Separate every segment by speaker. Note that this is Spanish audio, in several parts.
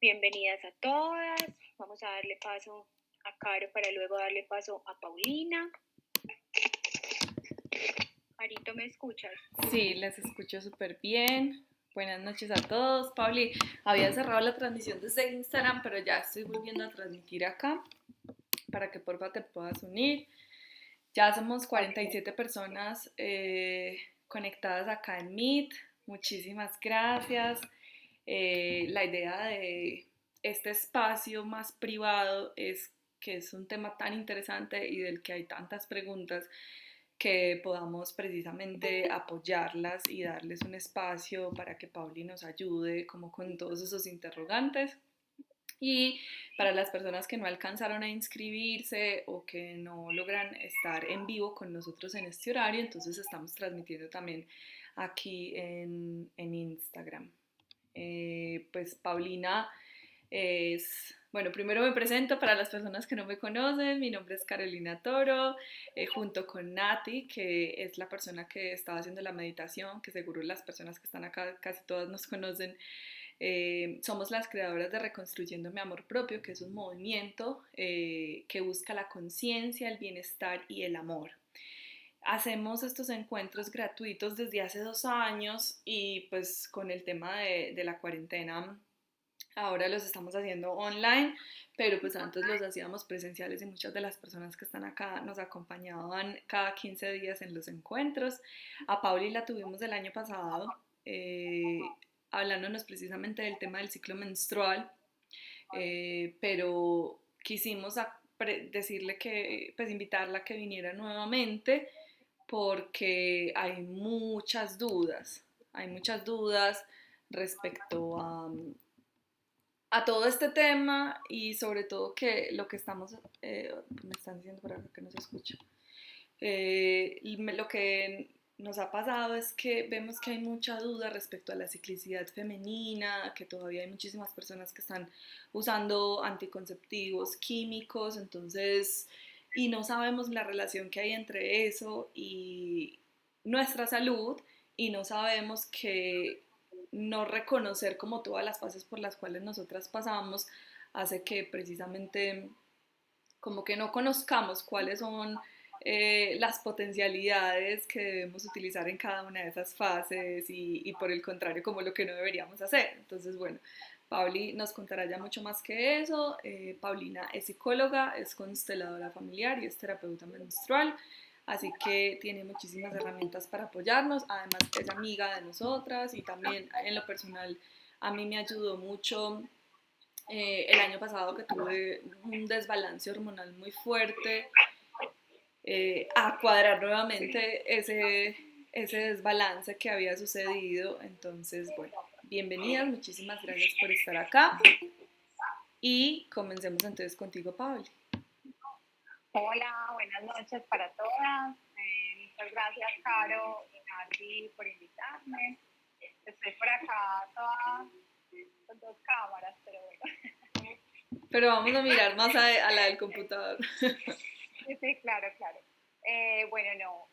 Speaker 1: Bienvenidas a todas. Vamos a darle paso a Caro para luego darle paso a Paulina. Carito, ¿me escuchas?
Speaker 2: Sí, les escucho súper bien. Buenas noches a todos. Pauli, había cerrado la transmisión desde Instagram, pero ya estoy volviendo a transmitir acá para que porfa te puedas unir. Ya somos 47 personas conectadas acá en Meet. Muchísimas gracias. La idea de este espacio más privado es que es un tema tan interesante y del que hay tantas preguntas que podamos precisamente apoyarlas y darles un espacio para que Pauli nos ayude como con todos esos interrogantes. Y para las personas que no alcanzaron a inscribirse o que no logran estar en vivo con nosotros en este horario, entonces estamos transmitiendo también aquí en Instagram. Pues Paulina bueno, primero me presento para las personas que no me conocen, mi nombre es Carolina Toro, junto con Nati, que es la persona que estaba haciendo la meditación, que seguro las personas que están acá casi todas nos conocen. Somos las creadoras de Reconstruyendo mi Amor Propio, que es un movimiento que busca la conciencia, el bienestar y el amor. Hacemos estos encuentros gratuitos desde hace 2 años y pues con el tema de la cuarentena ahora los estamos haciendo online, pero pues antes los hacíamos presenciales y muchas de las personas que están acá nos acompañaban cada 15 días en los encuentros. A Pauli la tuvimos el año pasado, hablándonos precisamente del tema del ciclo menstrual, pero quisimos decirle que, pues invitarla a que viniera nuevamente porque hay muchas dudas respecto a todo este tema y sobre todo que lo que estamos, me están diciendo por acá que no se escucha, lo que nos ha pasado es que vemos que hay mucha duda respecto a la ciclicidad femenina, que todavía hay muchísimas personas que están usando anticonceptivos químicos, entonces, y no sabemos la relación que hay entre eso y nuestra salud, y no sabemos que no reconocer como todas las fases por las cuales nosotras pasamos hace que precisamente como que no conozcamos cuáles son las potencialidades que debemos utilizar en cada una de esas fases y por el contrario como lo que no deberíamos hacer. Entonces, bueno, Pauli nos contará ya mucho más que eso. Paulina es psicóloga, es consteladora familiar y es terapeuta menstrual, así que tiene muchísimas herramientas para apoyarnos, además es amiga de nosotras y también en lo personal a mí me ayudó mucho el año pasado que tuve un desbalance hormonal muy fuerte, a cuadrar nuevamente ese desbalance que había sucedido. Entonces, bueno, bienvenidas, muchísimas gracias por estar acá y comencemos entonces contigo, Pauli.
Speaker 3: Hola, buenas noches para todas. Muchas gracias, Caro y Nati, por invitarme. Estoy por acá toda con dos cámaras, pero bueno.
Speaker 2: Pero vamos a mirar más a la del computador.
Speaker 3: Sí, claro, claro. Bueno, no.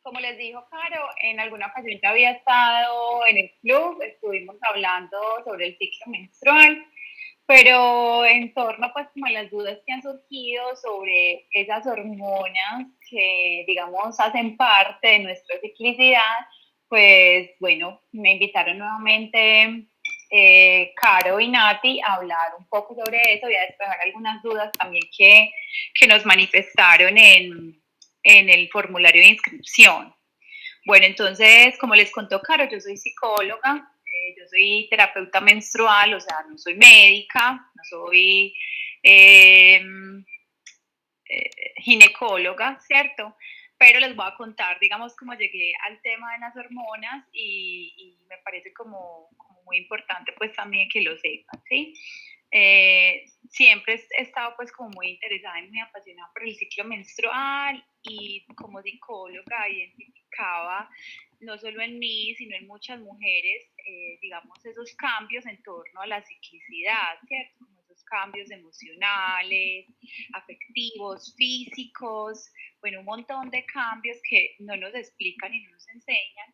Speaker 3: Como les dijo Caro, en alguna ocasión ya había estado en el club, estuvimos hablando sobre el ciclo menstrual, pero en torno pues como a las dudas que han surgido sobre esas hormonas que digamos hacen parte de nuestra ciclicidad, pues bueno, me invitaron nuevamente Caro y Nati a hablar un poco sobre eso y a despejar algunas dudas también que nos manifestaron en el formulario de inscripción. Bueno, entonces, como les contó Caro, yo soy psicóloga, yo soy terapeuta menstrual, o sea, no soy médica, no soy eh, ginecóloga, ¿cierto? Pero les voy a contar, digamos, cómo llegué al tema de las hormonas y me parece como muy importante pues también que lo sepan, ¿sí? Siempre he estado pues como muy interesada y muy apasionada por el ciclo menstrual y como psicóloga identificaba no solo en mí, sino en muchas mujeres, digamos, esos cambios en torno a la ciclicidad, ¿cierto? Como esos cambios emocionales, afectivos, físicos, bueno, un montón de cambios que no nos explican y no nos enseñan.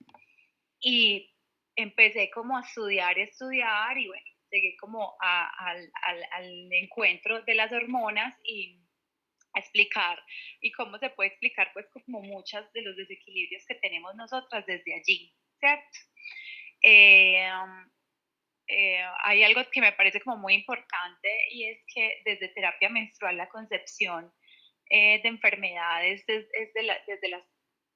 Speaker 3: Y empecé como a estudiar y bueno, llegué como al encuentro de las hormonas y a explicar y cómo se puede explicar pues como muchos de los desequilibrios que tenemos nosotras desde allí, ¿cierto? Eh, Hay algo que me parece como muy importante y es que desde terapia menstrual la concepción de enfermedades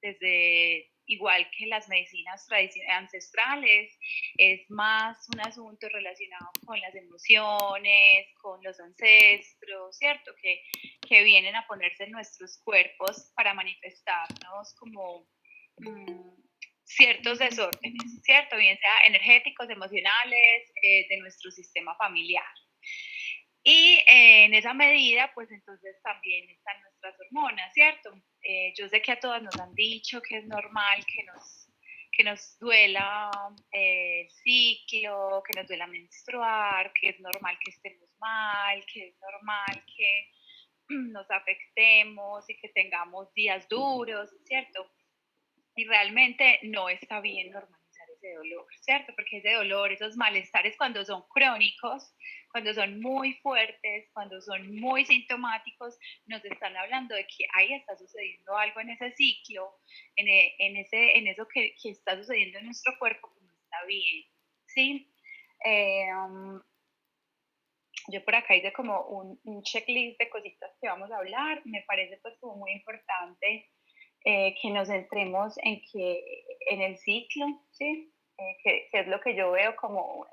Speaker 3: desde igual que las medicinas ancestrales, es más un asunto relacionado con las emociones, con los ancestros, ¿cierto? Que vienen a ponerse en nuestros cuerpos para manifestarnos como ciertos desórdenes, ¿cierto? Bien sea energéticos, emocionales, de nuestro sistema familiar. Y en esa medida, pues entonces también están nuestras hormonas, ¿cierto? Yo sé que a todas nos han dicho que es normal que nos duela el ciclo, que nos duela menstruar, que es normal que estemos mal, que es normal que nos afectemos y que tengamos días duros, ¿cierto? Y realmente no está bien normalizar ese dolor, ¿cierto? Porque ese dolor, esos malestares cuando son crónicos, cuando son muy fuertes, cuando son muy sintomáticos, nos están hablando de que ahí está sucediendo algo en ese ciclo, en eso que está sucediendo en nuestro cuerpo que no está bien, ¿sí? Yo por acá hice como un checklist de cositas que vamos a hablar. Me parece pues como muy importante que nos centremos en el ciclo, ¿sí? Que es lo que yo veo como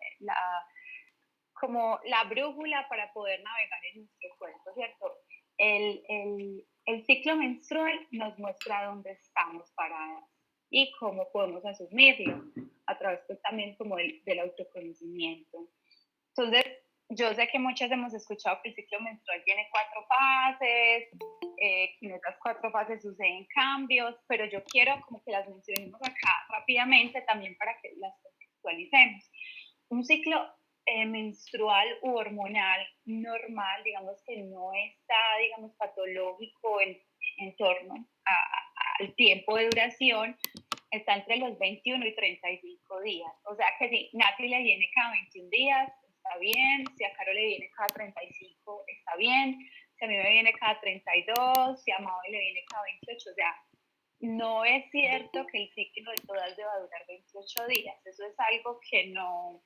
Speaker 3: la brújula para poder navegar en nuestro cuerpo, ¿cierto? El ciclo menstrual nos muestra dónde estamos paradas y cómo podemos asumirlo a través pues, también como del autoconocimiento. Entonces, yo sé que muchas hemos escuchado que el ciclo menstrual tiene 4 fases, que en esas 4 fases suceden cambios, pero yo quiero como que las mencionemos acá rápidamente también para que las contextualicemos. Un ciclo menstrual u hormonal normal, digamos que no está, digamos, patológico en torno al tiempo de duración, está entre los 21 y 35 días. O sea que si Nati le viene cada 21 días, está bien. Si a Caro le viene cada 35, está bien. Si a mí me viene cada 32, si a Mao le viene cada 28, o sea, no es cierto que el ciclo de todas deba durar 28 días. Eso es algo que no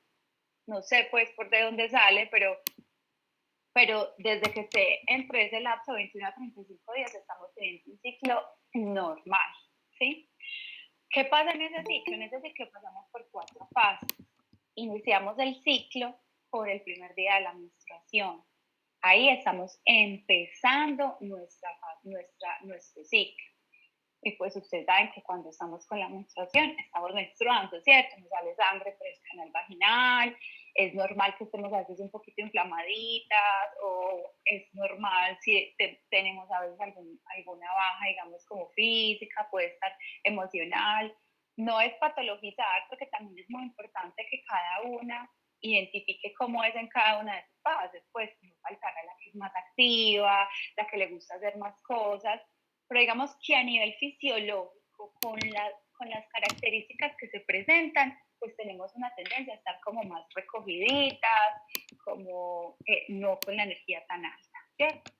Speaker 3: sé pues por de dónde sale, pero desde que esté entre ese lapso 21 a 35 días estamos teniendo un ciclo normal, ¿sí? ¿Qué pasa en ese ciclo? En ese ciclo pasamos por 4 fases. Iniciamos el ciclo por el primer día de la menstruación. Ahí estamos empezando nuestro ciclo. Y pues ustedes saben que cuando estamos con la menstruación, estamos menstruando, ¿cierto? Nos sale sangre por el canal vaginal, es normal que estemos a veces un poquito inflamaditas o es normal si tenemos a veces alguna baja, digamos, como física, puede estar emocional. No es patologizar, porque también es muy importante que cada una identifique cómo es en cada una de sus fases, pues no faltar a la que es más activa, la que le gusta hacer más cosas, pero digamos que a nivel fisiológico, con las características que se presentan, pues tenemos una tendencia a estar como más recogiditas, como no con la energía tan alta, ¿cierto?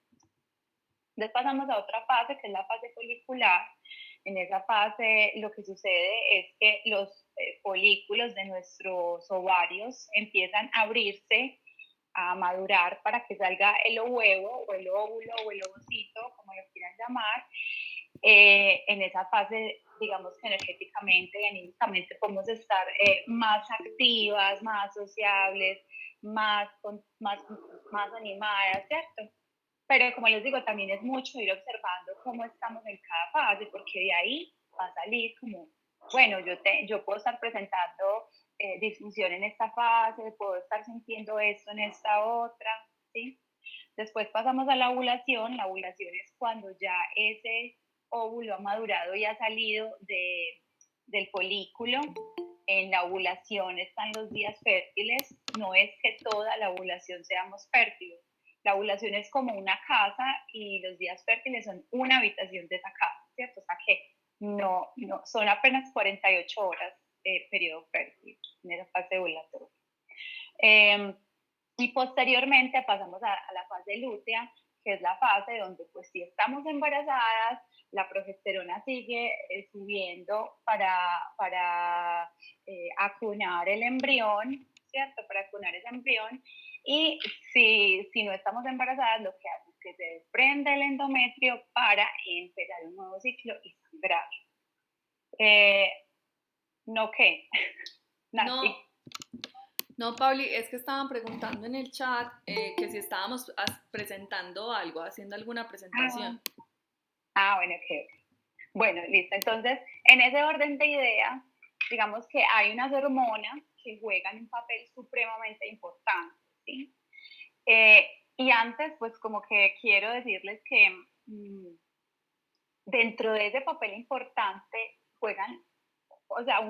Speaker 3: Entonces pasamos a otra fase, que es la fase folicular. En esa fase lo que sucede es que los folículos de nuestros ovarios empiezan a abrirse, a madurar para que salga el huevo o el óvulo o el ovocito, como lo quieran llamar. En esa fase, digamos que energéticamente y anímicamente podemos estar más activas, más sociables, más animadas, ¿cierto? Pero como les digo, también es mucho ir observando cómo estamos en cada fase, porque de ahí va a salir como, bueno, yo puedo estar presentando disfunción en esta fase, puedo estar sintiendo esto en esta otra, ¿sí? Después pasamos a la ovulación. La ovulación es cuando ya ese óvulo ha madurado y ha salido del folículo. En la ovulación están los días fértiles. No es que toda la ovulación seamos fértiles. La ovulación es como una casa y los días fértiles son una habitación de esa casa, ¿cierto? O sea que no son apenas 48 horas de periodo fértil en esa fase ovulatoria. Y posteriormente pasamos a la fase lútea, que es la fase donde pues si estamos embarazadas, la progesterona sigue subiendo para acunar el embrión, ¿cierto? Para acunar ese embrión. Y si no estamos embarazadas, lo que hace es que se desprende el endometrio para empezar un nuevo ciclo y sangrar. ¿No qué?
Speaker 2: No, no, Pauli, es que estaban preguntando en el chat que si estábamos presentando algo, haciendo alguna presentación.
Speaker 3: Bueno, ok. Bueno, listo. Entonces, en ese orden de ideas, digamos que hay unas hormonas que juegan un papel supremamente importante, ¿sí? Y antes, pues como que quiero decirles que dentro de ese papel importante juegan, o sea,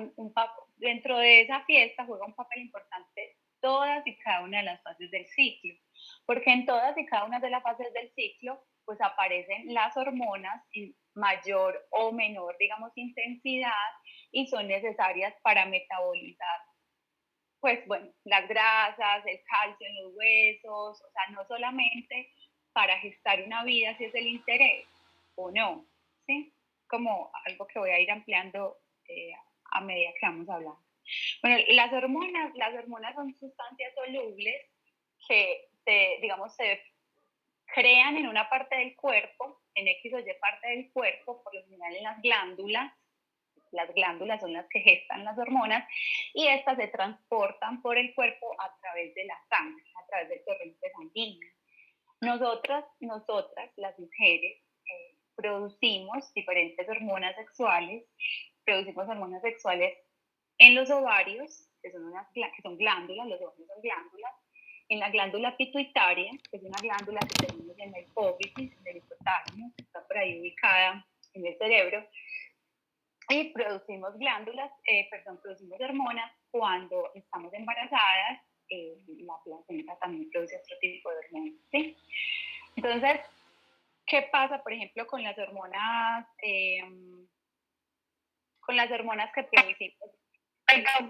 Speaker 3: dentro de esa fiesta juega un papel importante todas y cada una de las fases del ciclo, porque en todas y cada una de las fases del ciclo, pues aparecen las hormonas en mayor o menor, digamos, intensidad y son necesarias para metabolizar, pues bueno, las grasas, el calcio en los huesos, o sea, no solamente para gestar una vida si es el interés o no, ¿sí? Como algo que voy a ir ampliando a medida que vamos hablando. Bueno, las hormonas son sustancias solubles que digamos, se crean en una parte del cuerpo, en X o Y parte del cuerpo, por lo general en las glándulas. Las glándulas son las que gestan las hormonas y estas se transportan por el cuerpo a través de la sangre, a través del torrente sanguíneo. Nosotras, las mujeres, producimos diferentes hormonas sexuales, en los ovarios, que son glándulas, los ovarios son glándulas, en la glándula pituitaria, que es una glándula que tenemos en la hipófisis, en el hipotálamo, que está por ahí ubicada en el cerebro, y producimos producimos hormonas cuando estamos embarazadas, la placenta también produce otro tipo de hormonas, ¿sí? Entonces, ¿qué pasa, por ejemplo, con las hormonas que producimos?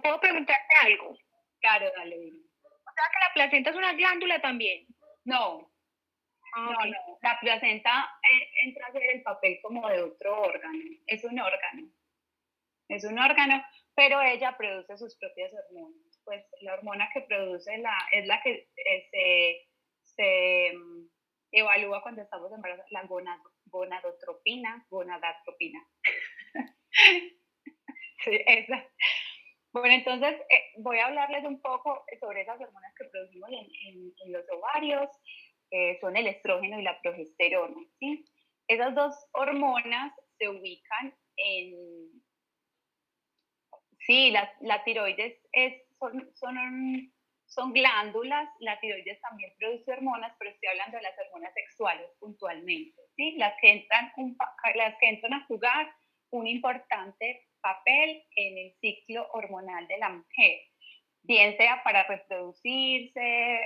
Speaker 1: ¿Puedo preguntarte algo?
Speaker 3: Claro, dale, dime.
Speaker 1: O sea que la placenta es una glándula también.
Speaker 3: No,
Speaker 1: Okay.
Speaker 3: no. La placenta entra a hacer el papel como de otro órgano. Es un órgano, pero ella produce sus propias hormonas. Pues la hormona que produce es la que se evalúa cuando estamos embarazadas, la gonadotropina. Sí, esa. Bueno, entonces voy a hablarles un poco sobre esas hormonas que producimos en los ovarios, son el estrógeno y la progesterona, ¿sí? Esas dos hormonas se ubican sí, la tiroides son glándulas, la tiroides también produce hormonas, pero estoy hablando de las hormonas sexuales puntualmente, ¿sí? Las que entran a jugar un importante papel en el ciclo hormonal de la mujer, bien sea para reproducirse,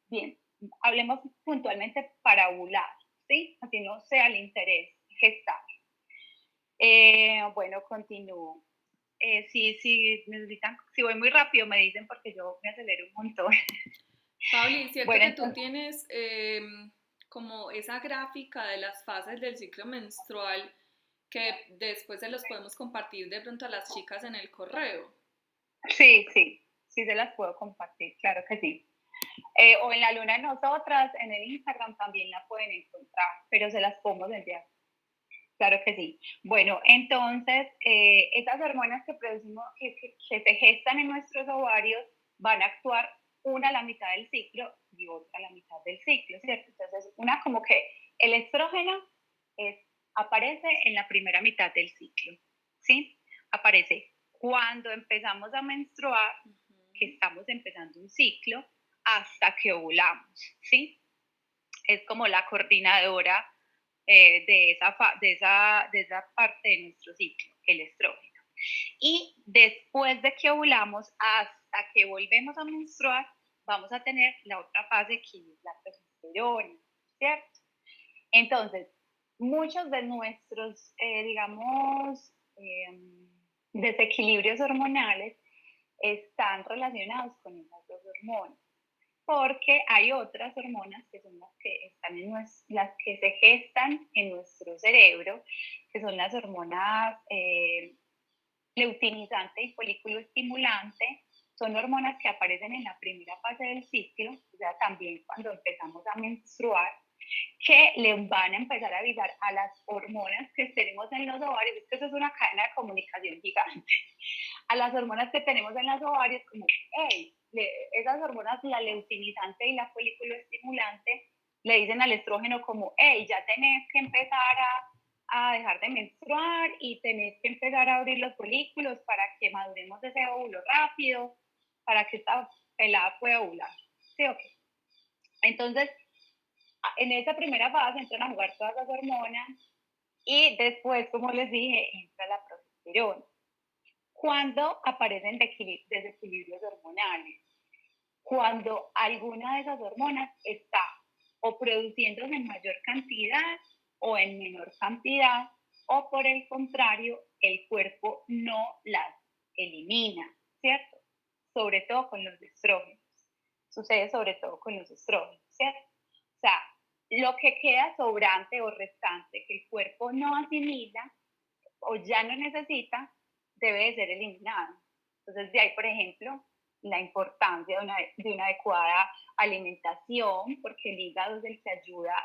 Speaker 3: bien, hablemos puntualmente para ovular, ¿sí? Así no sea el interés gestar. Bueno, continúo. Si necesitan, si voy muy rápido me dicen porque yo me acelero un montón.
Speaker 2: Pauli, ¿cierto
Speaker 3: Bueno,
Speaker 2: que tú tienes como esa gráfica de las fases del ciclo menstrual que después se los podemos compartir de pronto a las chicas en el correo?
Speaker 3: Sí, se las puedo compartir, claro que sí. O en la luna de nosotras, en el Instagram también la pueden encontrar, pero se las podemos enviar. Claro que sí. Bueno, entonces, esas hormonas que producimos, que se gestan en nuestros ovarios, van a actuar una a la mitad del ciclo y otra a la mitad del ciclo, ¿cierto? Entonces, una como que el estrógeno aparece en la primera mitad del ciclo, ¿sí? Aparece cuando empezamos a menstruar, que estamos empezando un ciclo, hasta que ovulamos, ¿sí? Es como la coordinadora de esa parte de nuestro ciclo, el estrógeno. Y después de que ovulamos, hasta que volvemos a menstruar, vamos a tener la otra fase que es la progesterona, ¿cierto? Entonces, muchos de nuestros, digamos, desequilibrios hormonales están relacionados con esas dos hormonas. porque hay otras hormonas que son las que están las que se gestan en nuestro cerebro, que son las hormonas leutinizante y folículo estimulante. Son hormonas que aparecen en la primera fase del ciclo, o sea, también cuando empezamos a menstruar, que le van a empezar a avisar a las hormonas que tenemos en los ovarios. Es que eso es una cadena de comunicación gigante. A las hormonas que tenemos en los ovarios, como, hey, esas hormonas, la leutinizante y la folículo estimulante, le dicen al estrógeno como, hey, ya tenés que empezar a dejar de menstruar y tenés que empezar a abrir los folículos para que maduremos ese óvulo rápido, para que esta pelada pueda ovular. ¿Sí o qué? Entonces, en esa primera fase entran a jugar todas las hormonas y después, como les dije, entra la progesterona. ¿Cuándo aparecen desequilibrios hormonales? Cuando alguna de esas hormonas está o produciéndose en mayor cantidad o en menor cantidad, o por el contrario, el cuerpo no las elimina, ¿cierto? Sobre todo con los estrógenos. Sucede sobre todo con los estrógenos, ¿cierto? O sea, lo que queda sobrante o restante que el cuerpo no asimila o ya no necesita, debe de ser eliminado. Entonces, de ahí, por ejemplo, la importancia de una adecuada alimentación, porque el hígado es el que ayuda,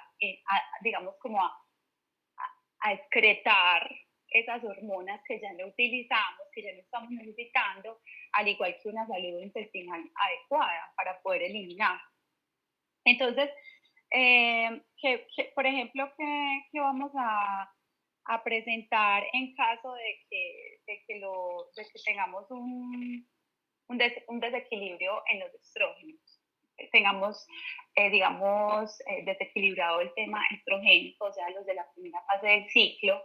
Speaker 3: digamos, como a excretar esas hormonas que ya no utilizamos, que ya no estamos necesitando, al igual que una salud intestinal adecuada para poder eliminar. Entonces, por ejemplo, ¿qué vamos a presentar en caso de que tengamos un desequilibrio en los estrógenos? Tengamos, digamos, desequilibrado el tema estrogénico, o sea, los de la primera fase del ciclo,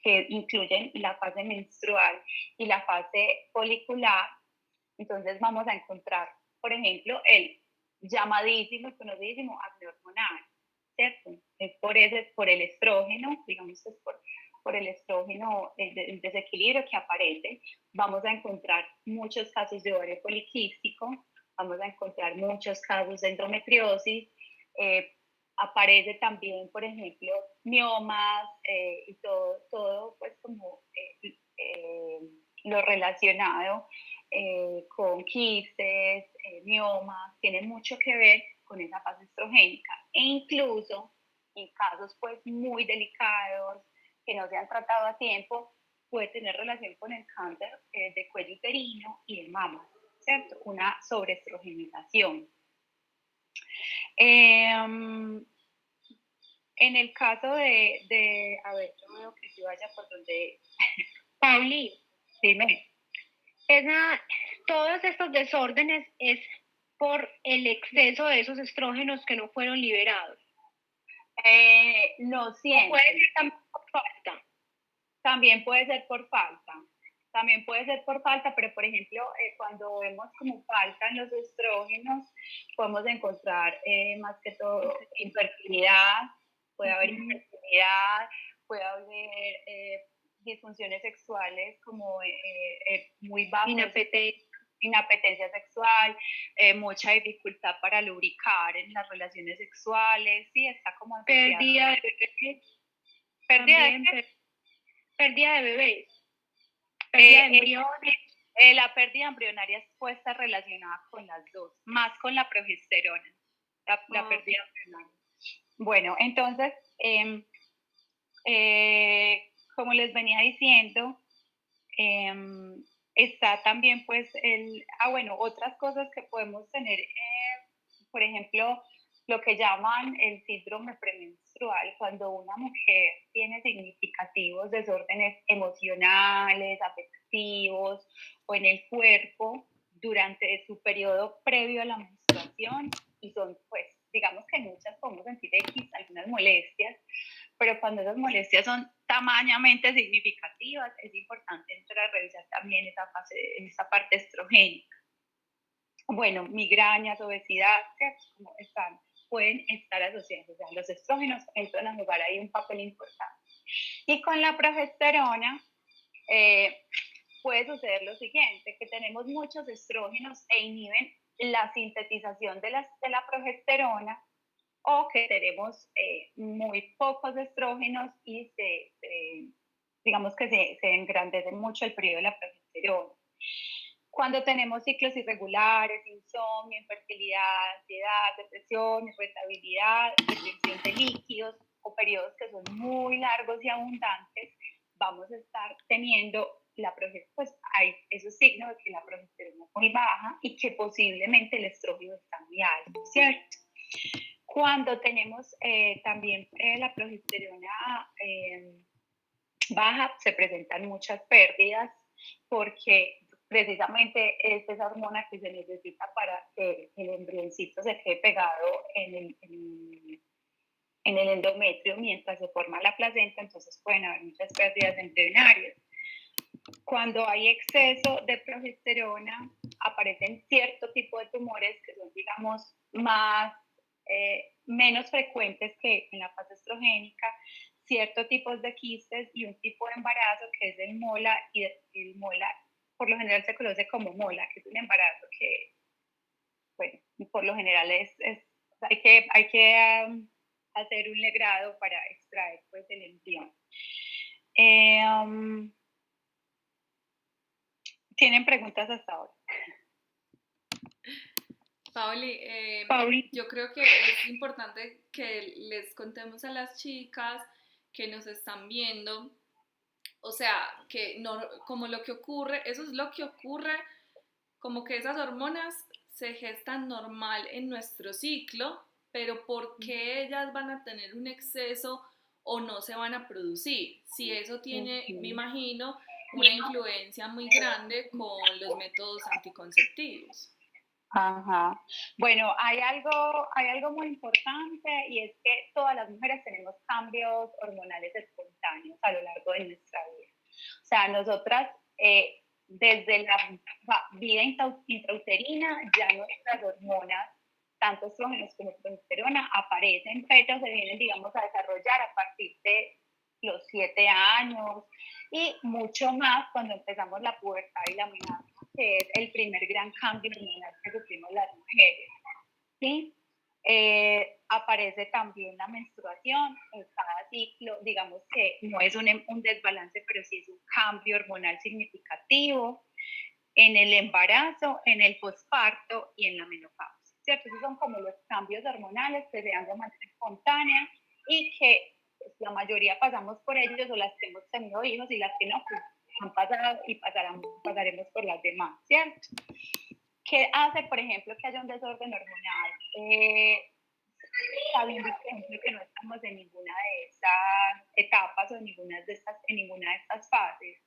Speaker 3: que incluyen la fase menstrual y la fase folicular. Entonces vamos a encontrar, por ejemplo, el llamadísimo y conocidísimo acné hormonal, ¿cierto? Es por el estrógeno, digamos que es por el estrógeno, el desequilibrio que aparece. Vamos a encontrar muchos casos de ovario poliquístico, vamos a encontrar muchos casos de endometriosis, aparece también, por ejemplo, miomas y todo pues como lo relacionado con quistes, miomas, tiene mucho que ver con esa fase estrogénica e incluso en casos pues muy delicados que no se han tratado a tiempo puede tener relación con el cáncer de cuello uterino y de mama, ¿cierto? Una sobreestrogenización. En el caso a ver, yo veo que si vaya por donde...
Speaker 1: Pauli,
Speaker 3: dime.
Speaker 1: todos estos desórdenes es por el exceso de esos estrógenos que no fueron liberados.
Speaker 3: No siempre.
Speaker 1: Puede ser también por falta.
Speaker 3: También puede ser por falta. También puede ser por falta, pero por ejemplo, cuando vemos como falta en los estrógenos, podemos encontrar más que todo infertilidad, puede haber infertilidad, puede haber disfunciones sexuales como muy bajas, inapetencia sexual, mucha dificultad para lubricar en las relaciones sexuales, sí, está como asociado.
Speaker 1: Pérdida de bebés. Pérdida de bebés. Pérdida de embriones.
Speaker 3: La pérdida embrionaria es relacionada con las dos, más con la progesterona, la pérdida embrionaria. Bueno, entonces, como les venía diciendo, está también pues otras cosas que podemos tener, por ejemplo, lo que llaman el síndrome premenstrual, cuando una mujer tiene significativos desórdenes emocionales, afectivos o en el cuerpo durante su periodo previo a la menstruación, y son pues, digamos que muchas podemos sentir algunas molestias, pero cuando esas molestias son tamañamente significativas, es importante entrar a revisar también esa parte estrogénica. Bueno, migrañas, obesidad, como pueden estar asociados, o sea, los estrógenos entran a jugar ahí un papel importante. Y con la progesterona puede suceder lo siguiente, que tenemos muchos estrógenos e inhiben la sintetización de la progesterona, o que tenemos muy pocos estrógenos y digamos que se engrandece mucho el periodo de la progesterona. Cuando tenemos ciclos irregulares, insomnio, infertilidad, ansiedad, depresión, irritabilidad, retención de líquidos o periodos que son muy largos y abundantes, vamos a estar teniendo la progesterona, pues hay esos signos de que la progesterona es muy baja y que posiblemente el estrógeno está muy alto, ¿cierto? Cuando tenemos también la progesterona baja, se presentan muchas pérdidas porque precisamente es esa hormona que se necesita para que el embrioncito se quede pegado en el endometrio mientras se forma la placenta, entonces pueden haber muchas pérdidas embrionarias. Cuando hay exceso de progesterona, aparecen cierto tipo de tumores que son, digamos, menos frecuentes que en la fase estrogénica, ciertos tipos de quistes y un tipo de embarazo que es el MOLA, y el MOLA por lo general se conoce como MOLA, que es un embarazo que, bueno, por lo general hay que hacer un legrado para extraer pues el embrión. ¿Tienen preguntas hasta ahora?
Speaker 2: Pauli, yo creo que es importante que les contemos a las chicas que nos están viendo, o sea, que no, como lo que ocurre, eso es lo que ocurre, como que esas hormonas se gestan normal en nuestro ciclo, pero ¿por qué ellas van a tener un exceso o no se van a producir? Si eso tiene, me imagino, una influencia muy grande con los métodos anticonceptivos.
Speaker 3: Ajá. Bueno, hay algo muy importante y es que todas las mujeres tenemos cambios hormonales espontáneos a lo largo de nuestra vida. O sea, nosotras desde la vida intrauterina ya nuestras hormonas, tanto estrógenos como progesterona, aparecen, pero se vienen, digamos, a desarrollar a partir de los 7 años y mucho más cuando empezamos la pubertad y la menopausia, que es el primer gran cambio hormonal que sufrimos las mujeres. ¿Sí? Aparece también la menstruación en cada ciclo, digamos que no es un desbalance, pero sí es un cambio hormonal significativo en el embarazo, en el posparto y en la menopausia, ¿cierto? Esos son como los cambios hormonales que se dan de manera espontánea y que pues, la mayoría pasamos por ellos, o las que hemos tenido hijos, y las que no, pues han pasado y pasaremos por las demás, ¿cierto? ¿Qué hace, por ejemplo, que haya un desorden hormonal? Sabiendo, por ejemplo, que no estamos en ninguna de estas etapas o en ninguna de estas fases.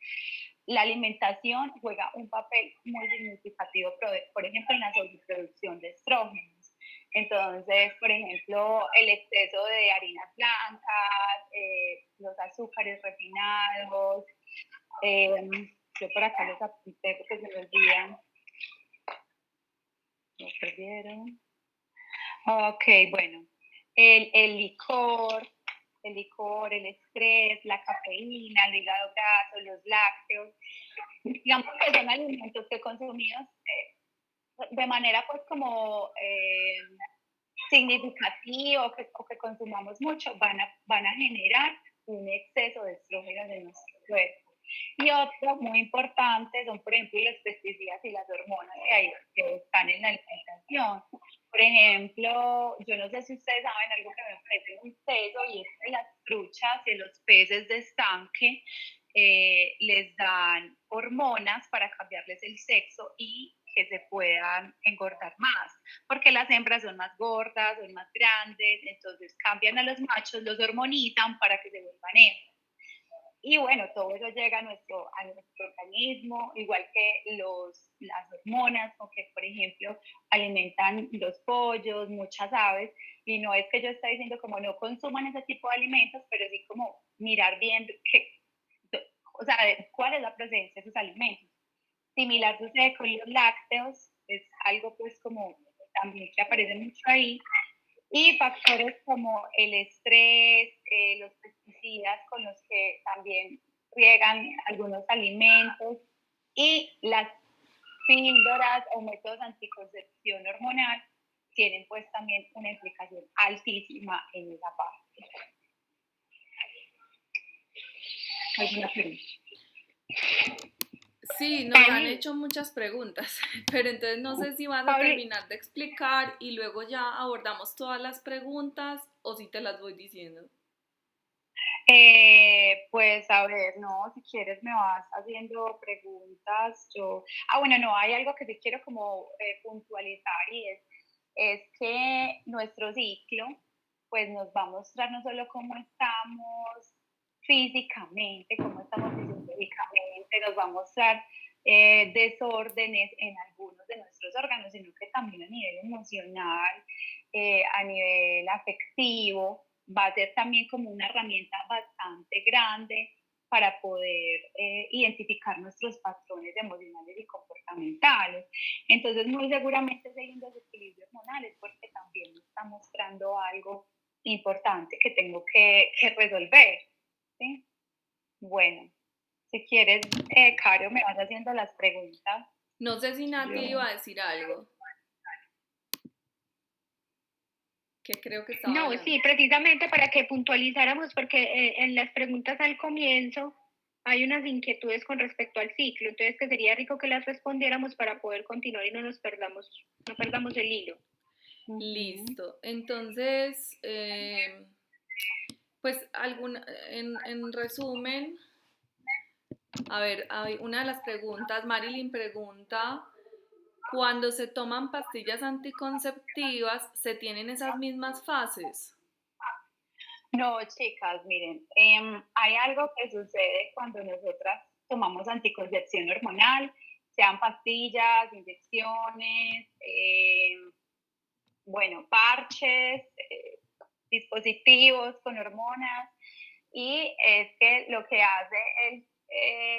Speaker 3: La alimentación juega un papel muy significativo, por ejemplo, en la sobreproducción de estrógenos. Entonces, por ejemplo, el exceso de harinas blancas, los azúcares refinados, yo por acá los apunté porque se me olvidan. ¿Lo perdieron? Ok, bueno. El licor, el estrés, la cafeína, el hígado graso, los lácteos, digamos que son alimentos que consumidos de manera pues como significativa o que consumamos mucho, van a generar un exceso de estrógenos en nuestro cuerpo. Y otro muy importante son, por ejemplo, los pesticidas y las hormonas que están en la alimentación. Por ejemplo, yo no sé si ustedes saben algo que me parece muy teso, y es que las truchas y los peces de estanque les dan hormonas para cambiarles el sexo y que se puedan engordar más, porque las hembras son más gordas, son más grandes, entonces cambian a los machos, los hormonizan para que se vuelvan hembras. Y bueno, todo eso llega a nuestro organismo, igual que las hormonas, o que, por ejemplo, alimentan los pollos, muchas aves, y no es que yo esté diciendo como no consuman ese tipo de alimentos, pero sí como mirar bien o sea, cuál es la procedencia de esos alimentos. Similar sucede con los lácteos, es algo pues como también que aparece mucho ahí, y factores como el estrés, los pesticidas con los que también riegan algunos alimentos, y las píldoras o métodos anticoncepción hormonal tienen pues también una implicación altísima en esa parte. ¿Alguna pregunta?
Speaker 2: Sí, nos han
Speaker 1: Pauli,
Speaker 2: hecho muchas preguntas, pero entonces no sé si vas a
Speaker 1: Pauli,
Speaker 2: terminar de explicar y luego ya abordamos todas las preguntas o si te las voy diciendo.
Speaker 3: Pues a ver, no, si quieres me vas haciendo preguntas. Bueno, no, hay algo que sí quiero como puntualizar y es que nuestro ciclo pues nos va a mostrar no solo cómo estamos físicamente, cómo estamos fisiológicamente, nos va a mostrar desórdenes en algunos de nuestros órganos, sino que también a nivel emocional, a nivel afectivo, va a ser también como una herramienta bastante grande para poder identificar nuestros patrones emocionales y comportamentales. Entonces, muy seguramente si hay un desequilibrio hormonal es porque también me está mostrando algo importante que tengo que resolver. ¿Sí? Bueno, si quieres, Caro, me vas haciendo las preguntas.
Speaker 2: No sé si Nati
Speaker 3: Yo.
Speaker 2: iba a decir algo, que creo que estaba
Speaker 1: no,
Speaker 2: hablando.
Speaker 1: sí, precisamente para que puntualizáramos, porque en las preguntas al comienzo hay unas inquietudes con respecto al ciclo, entonces que sería rico que las respondiéramos para poder continuar y no perdamos el hilo.
Speaker 2: Listo. Entonces, pues en resumen, a ver, hay una de las preguntas, Marilyn pregunta, cuando se toman pastillas anticonceptivas, ¿se tienen esas mismas fases?
Speaker 3: No, chicas, miren, hay algo que sucede cuando nosotras tomamos anticoncepción hormonal, sean pastillas, inyecciones, bueno, parches, dispositivos con hormonas, y es que lo que hace es,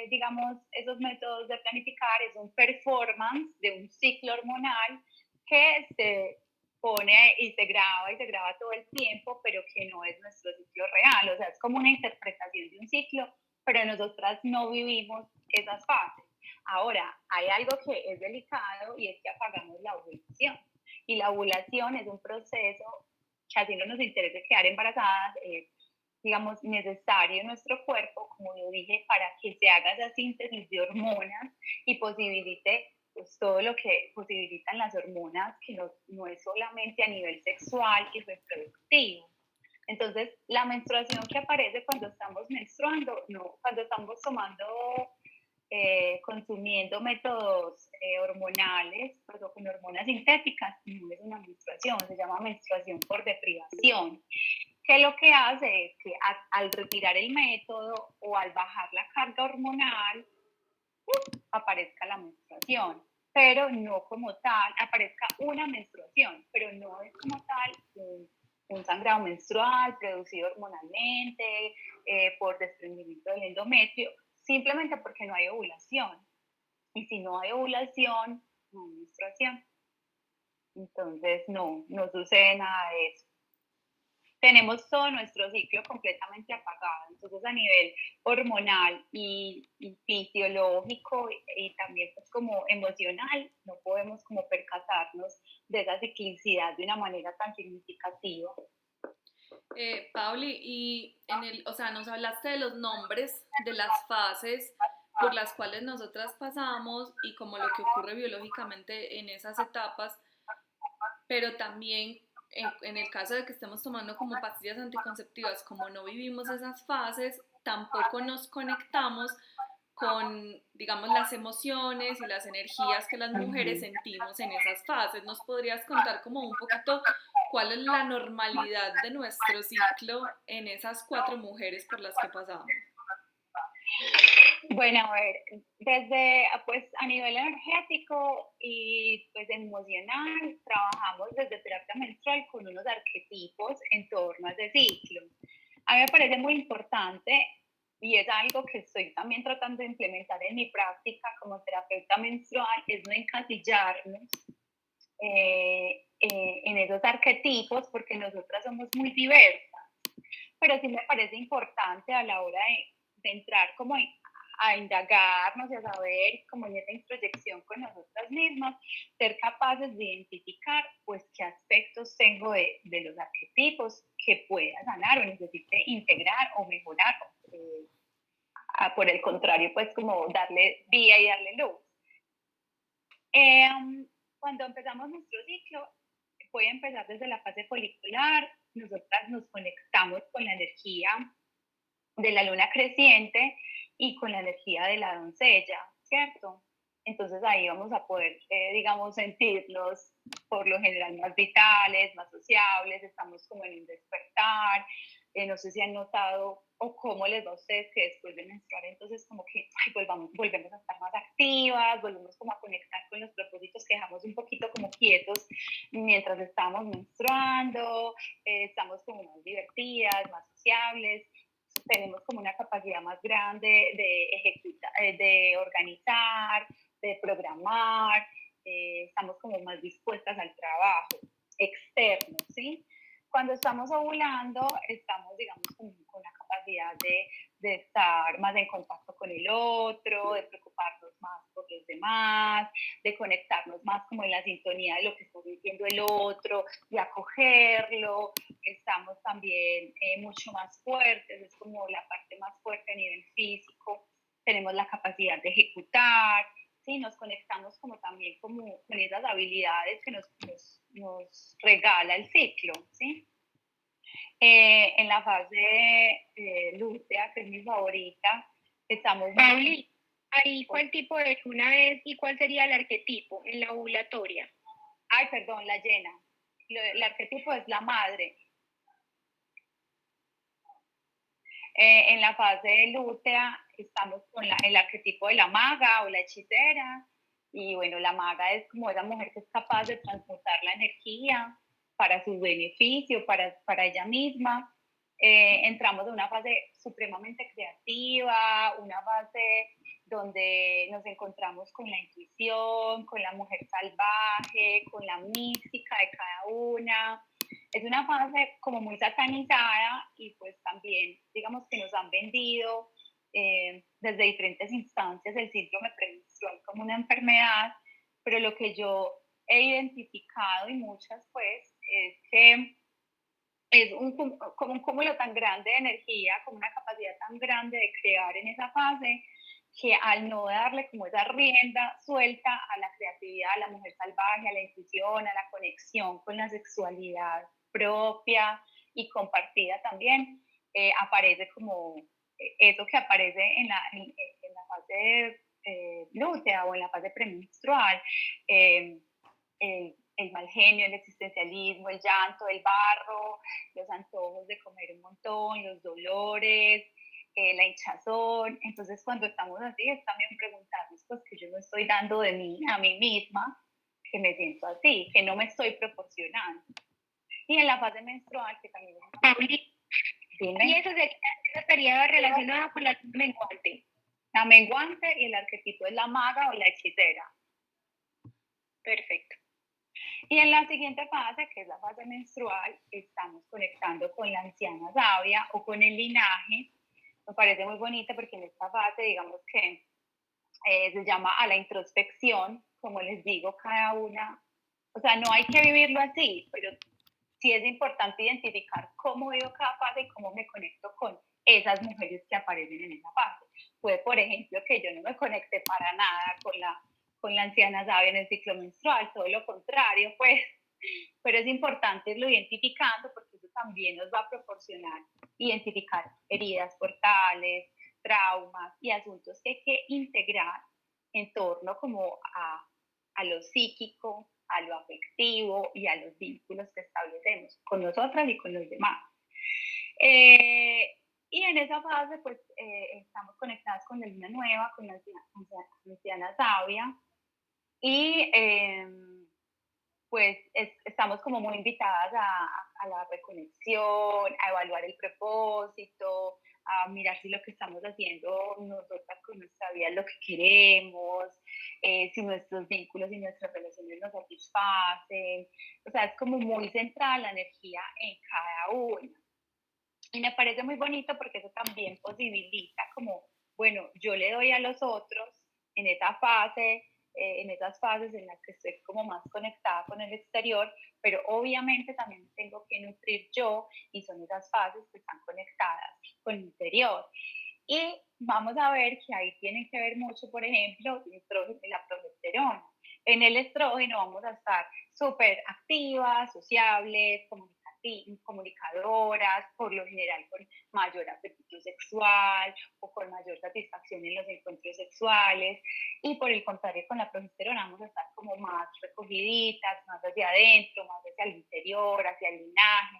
Speaker 3: digamos, esos métodos de planificar es un performance de un ciclo hormonal que se pone y se graba todo el tiempo, pero que no es nuestro ciclo real, o sea, es como una interpretación de un ciclo, pero nosotras no vivimos esas fases. Ahora, hay algo que es delicado y es que apagamos la ovulación. Y la ovulación es un proceso que así no nos interesa quedar embarazadas, digamos, necesario en nuestro cuerpo, como lo dije, para que se haga esa síntesis de hormonas y posibilite pues, todo lo que posibilitan las hormonas, que no es solamente a nivel sexual y reproductivo. Entonces, la menstruación que aparece cuando estamos menstruando, no, cuando estamos tomando, consumiendo métodos hormonales, pues, o con hormonas sintéticas, no es una menstruación, se llama menstruación por deprivación, que lo que hace es que al retirar el método o al bajar la carga hormonal, aparezca la menstruación, pero no como tal, aparezca una menstruación, pero no es como tal un sangrado menstrual producido hormonalmente, por desprendimiento del endometrio, simplemente porque no hay ovulación. Y si no hay ovulación, no hay menstruación. Entonces, no sucede nada de eso. Tenemos todo nuestro ciclo completamente apagado. Entonces, a nivel hormonal y fisiológico y también pues como emocional, no podemos como percatarnos de esa ciclicidad de una manera tan significativa.
Speaker 2: Pauli, o sea, nos hablaste de los nombres de las fases por las cuales nosotras pasamos y como lo que ocurre biológicamente en esas etapas, pero también en el caso de que estemos tomando como pastillas anticonceptivas, como no vivimos esas fases, tampoco nos conectamos con, digamos, las emociones y las energías que las mujeres sentimos en esas fases. ¿Nos podrías contar como un poquito cuál es la normalidad de nuestro ciclo en esas 4 mujeres por las que pasamos?
Speaker 3: Bueno, a ver, desde pues a nivel energético y pues emocional, trabajamos desde terapia menstrual con unos arquetipos en torno a ese ciclo. A mí me parece muy importante y es algo que estoy también tratando de implementar en mi práctica como terapeuta menstrual, es no encasillarnos en esos arquetipos porque nosotras somos muy diversas, pero sí me parece importante a la hora de entrar como a indagarnos y a saber, como en esa introyección con nosotras mismas, ser capaces de identificar, pues, qué aspectos tengo de los arquetipos que pueda sanar o necesite integrar o mejorar. Por el contrario, pues, como darle vía y darle luz. Cuando empezamos nuestro ciclo, puede empezar desde la fase folicular, nosotras nos conectamos con la energía de la luna creciente y con la energía de la doncella, ¿cierto? Entonces ahí vamos a poder, digamos, sentirnos por lo general más vitales, más sociables, estamos como en un despertar. No sé si han notado o cómo les va a ustedes que después de menstruar, entonces como que ay, volvemos a estar más activas, volvemos como a conectar con los propósitos que dejamos un poquito como quietos mientras estábamos menstruando, estamos como más divertidas, más sociables, tenemos como una capacidad más grande de ejecutar, de organizar, de programar, estamos como más dispuestas al trabajo externo, ¿sí? Cuando estamos ovulando, estamos, digamos, con la capacidad de estar más en contacto con el otro, de preocuparnos más por los demás, de conectarnos más como en la sintonía de lo que está diciendo el otro, de acogerlo. Estamos también mucho más fuertes, es como la parte más fuerte a nivel físico. Tenemos la capacidad de ejecutar, ¿sí? Nos conectamos como también como con esas habilidades que nos regala el ciclo, ¿sí? En la fase lútea, que es mi favorita, estamos...
Speaker 1: Pauli, ahí cuál tipo de luna es y cuál sería el arquetipo en la ovulatoria.
Speaker 3: Ay, perdón, la llena. El arquetipo es la madre. En la fase lútea estamos con el arquetipo de la maga o la hechicera. Y bueno, la maga es como esa mujer que es capaz de transmutar la energía para su beneficio, para ella misma. Entramos en una fase supremamente creativa, una fase donde nos encontramos con la intuición, con la mujer salvaje, con la mística de cada una. Es una fase como muy satanizada y pues también, digamos que nos han vendido desde diferentes instancias el síndrome premenstrual como una enfermedad, pero lo que yo he identificado y muchas pues es que es como un cúmulo tan grande de energía, como una capacidad tan grande de crear en esa fase, que al no darle como esa rienda suelta a la creatividad, a la mujer salvaje, a la intuición, a la conexión con la sexualidad propia y compartida también, aparece como eso que aparece en la fase lútea o en la fase premenstrual, el mal genio, el existencialismo, el llanto, el barro, los antojos de comer un montón, los dolores, la hinchazón. Entonces, cuando estamos así, es también preguntarnos pues, que yo no estoy dando de mí a mí misma, que me siento así, que no me estoy proporcionando. Y en la fase menstrual, que también es
Speaker 1: Pauli,
Speaker 3: dime,
Speaker 1: y eso estaría relacionado con la luna menguante.
Speaker 3: la menguante y el arquetipo es la maga o la hechicera.
Speaker 1: Perfecto.
Speaker 3: Y en la siguiente fase, que es la fase menstrual, estamos conectando con la anciana sabia o con el linaje. Me parece muy bonita porque en esta fase, digamos que se llama a la introspección, como les digo, cada una, o sea, no hay que vivirlo así, pero sí es importante identificar cómo vivo cada fase y cómo me conecto con esas mujeres que aparecen en esa fase. Puede, por ejemplo, que yo no me conecte para nada con la anciana sabia en el ciclo menstrual, todo lo contrario, pues, pero es importante irlo identificando porque eso también nos va a proporcionar identificar heridas portales, traumas y asuntos que hay que integrar en torno como a lo psíquico, a lo afectivo y a los vínculos que establecemos con nosotras y con los demás. Y en esa fase, pues, estamos conectadas con la luna nueva, con la anciana sabia, y pues estamos como muy invitadas a la reconexión, a evaluar el propósito, a mirar si lo que estamos haciendo nosotras con nuestra vida es lo que queremos, si nuestros vínculos y nuestras relaciones nos satisfacen. O sea, es como muy central la energía en cada una. Y me parece muy bonito porque eso también posibilita como bueno, yo le doy a los otros en esa fase, en esas fases en las que estoy como más conectada con el exterior, pero obviamente también tengo que nutrir yo y son esas fases que están conectadas con el interior. Y vamos a ver que ahí tiene que ver mucho, por ejemplo, el estrógeno y la progesterona. En el estrógeno vamos a estar súper activas, sociables, comunicadoras, por lo general con mayor apetito sexual o con mayor satisfacción en los encuentros sexuales. Y por el contrario, con la progesterona vamos a estar como más recogiditas, más hacia adentro, más hacia el interior, hacia el linaje.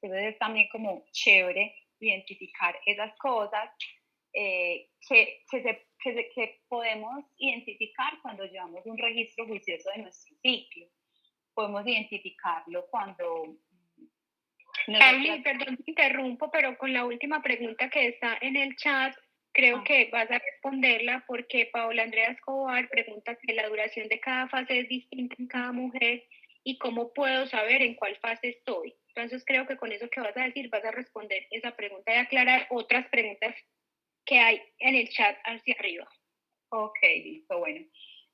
Speaker 3: Entonces es también como chévere identificar esas cosas que podemos identificar cuando llevamos un registro juicioso de nuestro ciclo. Podemos identificarlo cuando...
Speaker 1: Pauli, perdón, te interrumpo, pero con la última pregunta que está en el chat, creo que vas a responderla porque Paola Andrea Escobar pregunta que la duración de cada fase es distinta en cada mujer y cómo puedo saber en cuál fase estoy. Entonces creo que con eso que vas a decir vas a responder esa pregunta y aclarar otras preguntas que hay en el chat hacia arriba.
Speaker 3: Ok, listo, bueno.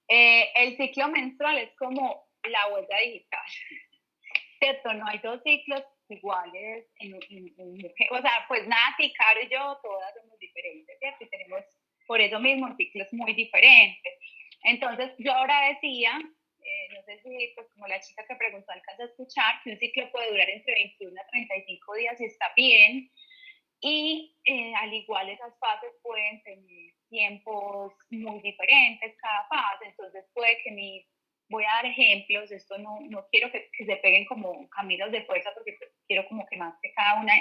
Speaker 3: El ciclo menstrual es como la huella digital, ¿cierto? No hay dos ciclos iguales en mujer. O sea, pues Nati, Caro y yo, todas somos diferentes, ¿cierto? Y tenemos por eso mismo ciclos muy diferentes. Entonces, yo ahora decía, no sé si, pues como la chica que preguntó alcanza a escuchar, que un ciclo puede durar entre 21 a 35 días y está bien. Y al igual esas fases pueden tener tiempos muy diferentes cada fase, entonces puede que voy a dar ejemplos, esto no quiero que se peguen como camisas de fuerza porque quiero como que más que cada una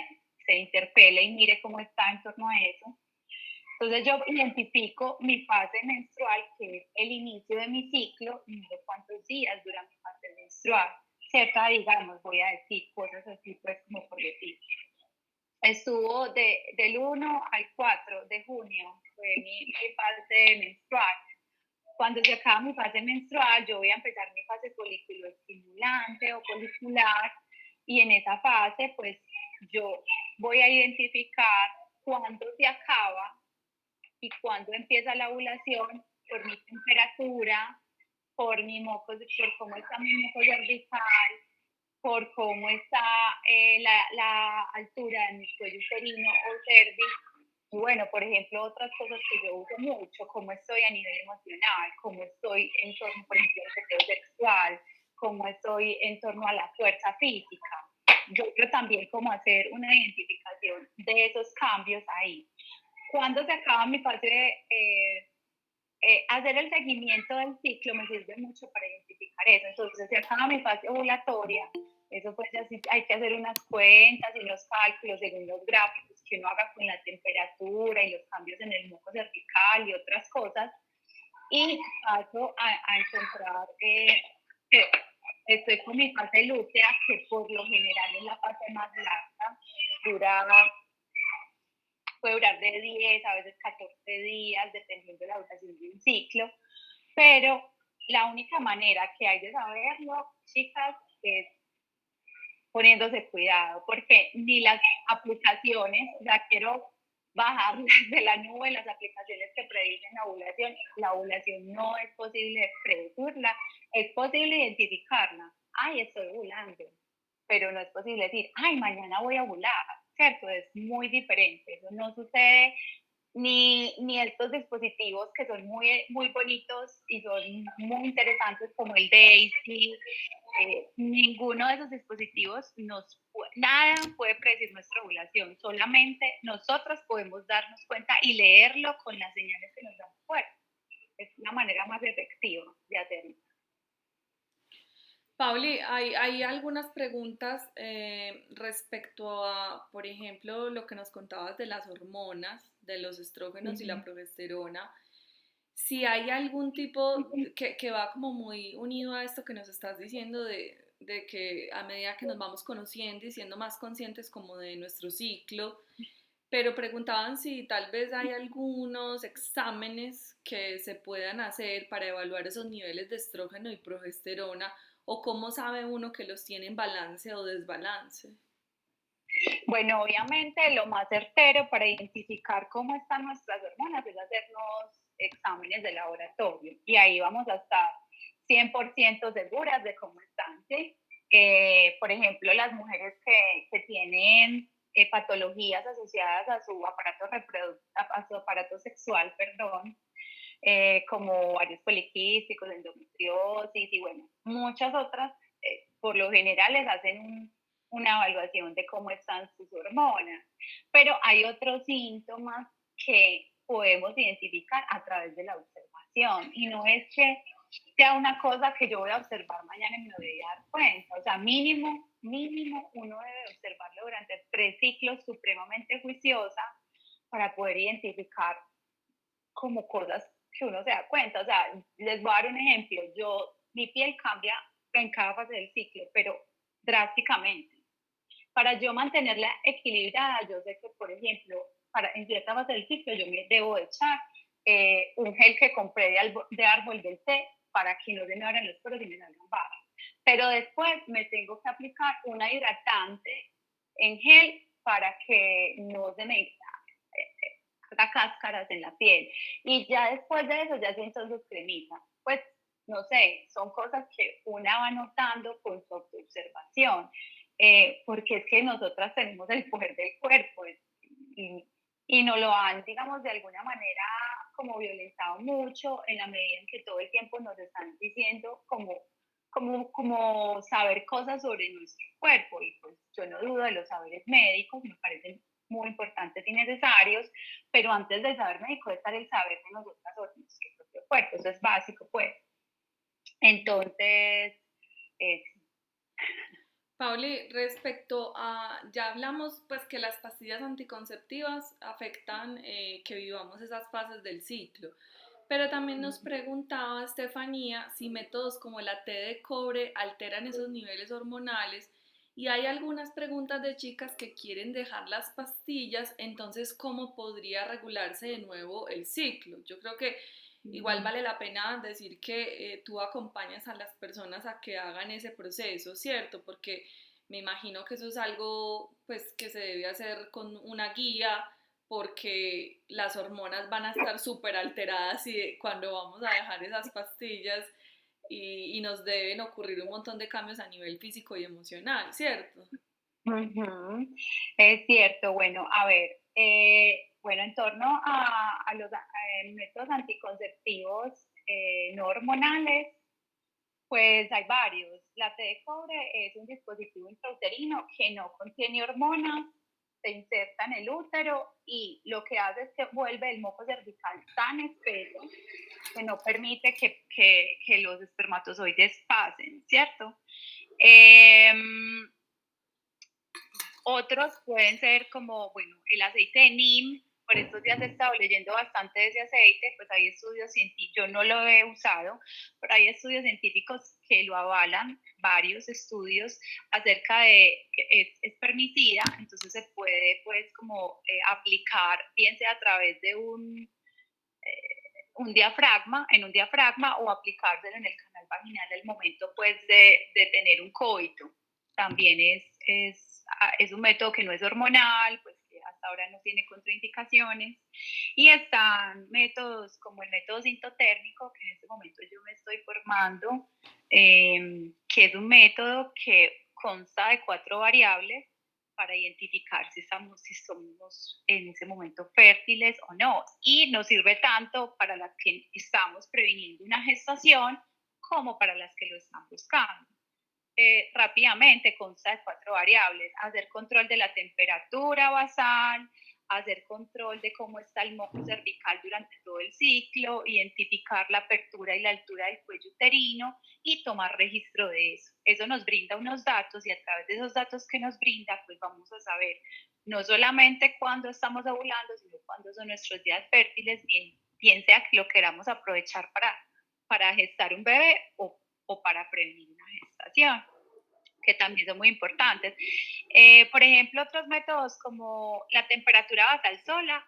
Speaker 3: se interpele y mire cómo está en torno a eso. Entonces yo identifico mi fase menstrual, que es el inicio de mi ciclo, y miro cuántos días dura mi fase menstrual. Cerca, digamos, voy a decir cosas así, pues como por decir. Estuvo del 1 al 4 de junio, fue mi fase menstrual. Cuando se acaba mi fase menstrual, yo voy a empezar mi fase foliculoestimulante o folicular, y en esa fase, pues yo voy a identificar cuándo se acaba y cuándo empieza la ovulación por mi temperatura, por cómo está mi moco cervical, por cómo está la altura de mi cuello uterino o cervix. Y bueno, por ejemplo, otras cosas que yo uso mucho, cómo estoy a nivel emocional, cómo estoy en torno, por ejemplo, al deseo sexual, cómo estoy en torno a la fuerza física. Yo quiero también como hacer una identificación de esos cambios ahí. Cuando se acaba mi fase hacer el seguimiento del ciclo me sirve mucho para identificar eso. Entonces, se acaba mi fase ovulatoria, eso pues así hay que hacer unas cuentas y unos cálculos según los gráficos que uno haga con la temperatura y los cambios en el muco cervical y otras cosas. Y paso a encontrar que estoy con mi fase lútea, que por lo general es la fase más larga, puede durar de 10, a veces 14 días, dependiendo de la duración de un ciclo, pero la única manera que hay de saberlo, chicas, es poniéndose cuidado, porque ni las aplicaciones, ya quiero bajar de la nube las aplicaciones que predicen la ovulación no es posible predecirla, es posible identificarla, ay, estoy ovulando, pero no es posible decir, ay, mañana voy a ovular, ¿cierto? Es muy diferente, eso no sucede ni estos dispositivos que son muy bonitos y son muy interesantes como el Daisy, ninguno de esos dispositivos nada puede predecir nuestra ovulación, solamente nosotros podemos darnos cuenta y leerlo con las señales que nos dan fuera. Es una manera más efectiva de hacerlo.
Speaker 2: Pauli, hay algunas preguntas respecto a, por ejemplo, lo que nos contabas de las hormonas, de los estrógenos y la progesterona. Si hay algún tipo que va como muy unido a esto que nos estás diciendo de que a medida que nos vamos conociendo y siendo más conscientes como de nuestro ciclo, pero preguntaban si tal vez hay algunos exámenes que se puedan hacer para evaluar esos niveles de estrógeno y progesterona o cómo sabe uno que los tiene en balance o desbalance.
Speaker 3: Bueno, obviamente lo más certero para identificar cómo están nuestras hormonas es hacernos exámenes de laboratorio y ahí vamos a estar 100% seguras de cómo están, ¿sí? Por ejemplo, las mujeres que tienen patologías asociadas a su aparato a su aparato sexual, perdón, como ovarios poliquísticos, endometriosis y bueno, muchas otras, por lo general les hacen una evaluación de cómo están sus hormonas. Pero hay otros síntomas que podemos identificar a través de la observación y no es que sea una cosa que yo voy a observar mañana y me voy a dar cuenta. O sea, mínimo uno debe observarlo durante 3 ciclos supremamente juiciosa para poder identificar como cosas que uno se da cuenta. O sea, les voy a dar un ejemplo. Mi piel cambia en cada fase del ciclo, pero drásticamente. Para yo mantenerla equilibrada, yo sé que, por ejemplo, en cierta fase del ciclo yo me debo echar un gel que compré de árbol del té para que no se me abran los poros y me salgan barras. Pero después me tengo que aplicar una hidratante en gel para que no se me haga cáscaras en la piel. Y ya después de eso, ya siento entonces cremita. Pues, no sé, son cosas que una va notando con su observación, porque es que nosotras tenemos el poder del cuerpo y, y nos lo han, digamos, de alguna manera como violentado mucho en la medida en que todo el tiempo nos están diciendo como saber cosas sobre nuestro cuerpo. Y pues yo no dudo de los saberes médicos, me parecen muy importantes y necesarios, pero antes del saber médico debe estar el saber de nosotras sobre nuestro propio cuerpo, eso es básico, pues. Entonces, eh,
Speaker 2: Pauli, respecto a, ya hablamos pues que las pastillas anticonceptivas afectan que vivamos esas fases del ciclo, pero también nos preguntaba Estefanía si métodos como la T de cobre alteran esos niveles hormonales y hay algunas preguntas de chicas que quieren dejar las pastillas, entonces ¿cómo podría regularse de nuevo el ciclo? Yo creo que igual vale la pena decir que tú acompañas a las personas a que hagan ese proceso, ¿cierto? Porque me imagino que eso es algo pues que se debe hacer con una guía porque las hormonas van a estar súper alteradas y cuando vamos a dejar esas pastillas y nos deben ocurrir un montón de cambios a nivel físico y emocional, ¿cierto?
Speaker 3: uh-huh, es cierto. Bueno, a ver, bueno, en torno a los métodos anticonceptivos no hormonales, pues hay varios. La T de cobre es un dispositivo intrauterino que no contiene hormonas, se inserta en el útero y lo que hace es que vuelve el moco cervical tan espeso que no permite que los espermatozoides pasen, ¿cierto? Eh, Otros pueden ser como, bueno, el aceite de NIM. Por estos días he estado leyendo bastante de ese aceite, pues hay estudios científicos, yo no lo he usado, pero hay estudios científicos que lo avalan, varios estudios acerca de que es espermicida, entonces se puede pues como aplicar, bien sea a través de un diafragma, en un diafragma o aplicárselo en el canal vaginal al momento pues de tener un coito. También es un método que no es hormonal, pues que hasta ahora no tiene contraindicaciones. Y están métodos como el método sintotérmico, que en este momento yo me estoy formando, que es un método que consta de 4 variables para identificar si somos en ese momento fértiles o no. Y nos sirve tanto para las que estamos previniendo una gestación como para las que lo están buscando. Rápidamente consta de 4 variables: hacer control de la temperatura basal, hacer control de cómo está el moco cervical durante todo el ciclo, identificar la apertura y la altura del cuello uterino y tomar registro de eso. Eso nos brinda unos datos y a través de esos datos que nos brinda, pues vamos a saber no solamente cuándo estamos ovulando, sino cuándo son nuestros días fértiles, bien sea que lo queramos aprovechar para gestar un bebé o para prevenir una gestación, que también son muy importantes. Por ejemplo, otros métodos como la temperatura basal sola